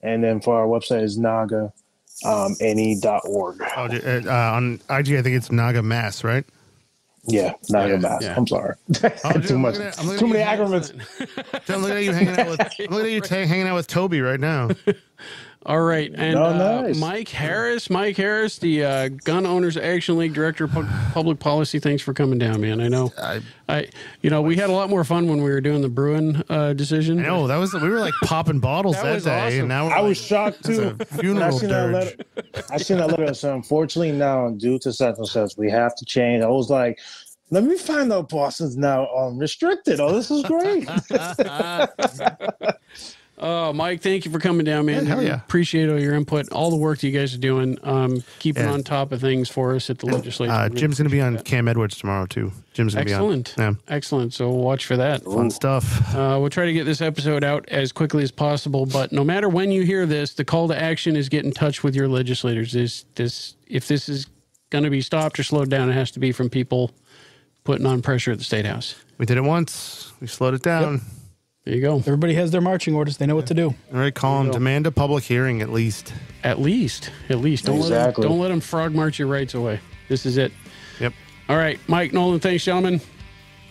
And then for our website is NAAGA NE.org.
On IG, I think it's NAAGA Mass, right?
Yeah, NAAGA Mass. Yeah. I'm sorry. Too much. Too many acronyms.
I'm looking at you hanging out with Toby right now.
All right, and
nice.
Mike Harris, the Gun Owners Action League Director of Public Policy. Thanks for coming down, man. I know, we had a lot more fun when we were doing the Bruin decision.
I know we were like popping bottles that day, awesome. And now
I was shocked too.
Funeral
I seen that letter. So unfortunately, now due to such and such, we have to change. I was like, let me find out Boston's now restricted. Oh, this is great.
Oh, Mike, thank you for coming down, man.
Yeah, hell yeah.
Appreciate all your input, all the work that you guys are doing, keeping on top of things for us at the legislature.
Jim's going to be on Cam Edwards tomorrow, too. Jim's going to be on.
Excellent. Yeah. Excellent. So watch for that.
Fun stuff.
We'll try to get this episode out as quickly as possible, but no matter when you hear this, the call to action is get in touch with your legislators. If this is going to be stopped or slowed down, it has to be from people putting on pressure at the State House.
We did it once. We slowed it down.
Yep. There you go.
Everybody has their marching orders. They know what to do.
All right, call them. Demand a public hearing at least.
At least. Don't let them frog march your rights away. This is it.
Yep.
All right, Mike, Nolan, thanks, gentlemen.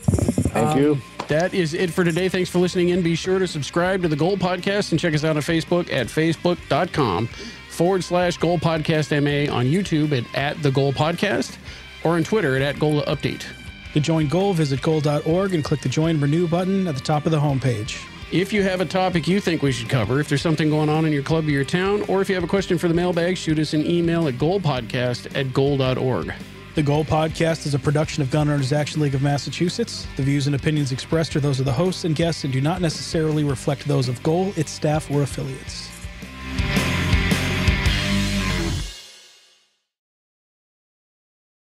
Thank you.
That is it for today. Thanks for listening in. Be sure to subscribe to the Gold Podcast and check us out on Facebook at facebook.com/Gold Podcast MA, on YouTube at The Gold Podcast, or on Twitter at @GoalUpdate.
To join Goal, visit goal.org and click the Join Renew button at the top of the homepage.
If you have a topic you think we should cover, if there's something going on in your club or your town, or if you have a question for the mailbag, shoot us an email at goalpodcast@goal.org.
The Goal Podcast is a production of Gun Owners Action League of Massachusetts. The views and opinions expressed are those of the hosts and guests and do not necessarily reflect those of Goal, its staff, or affiliates.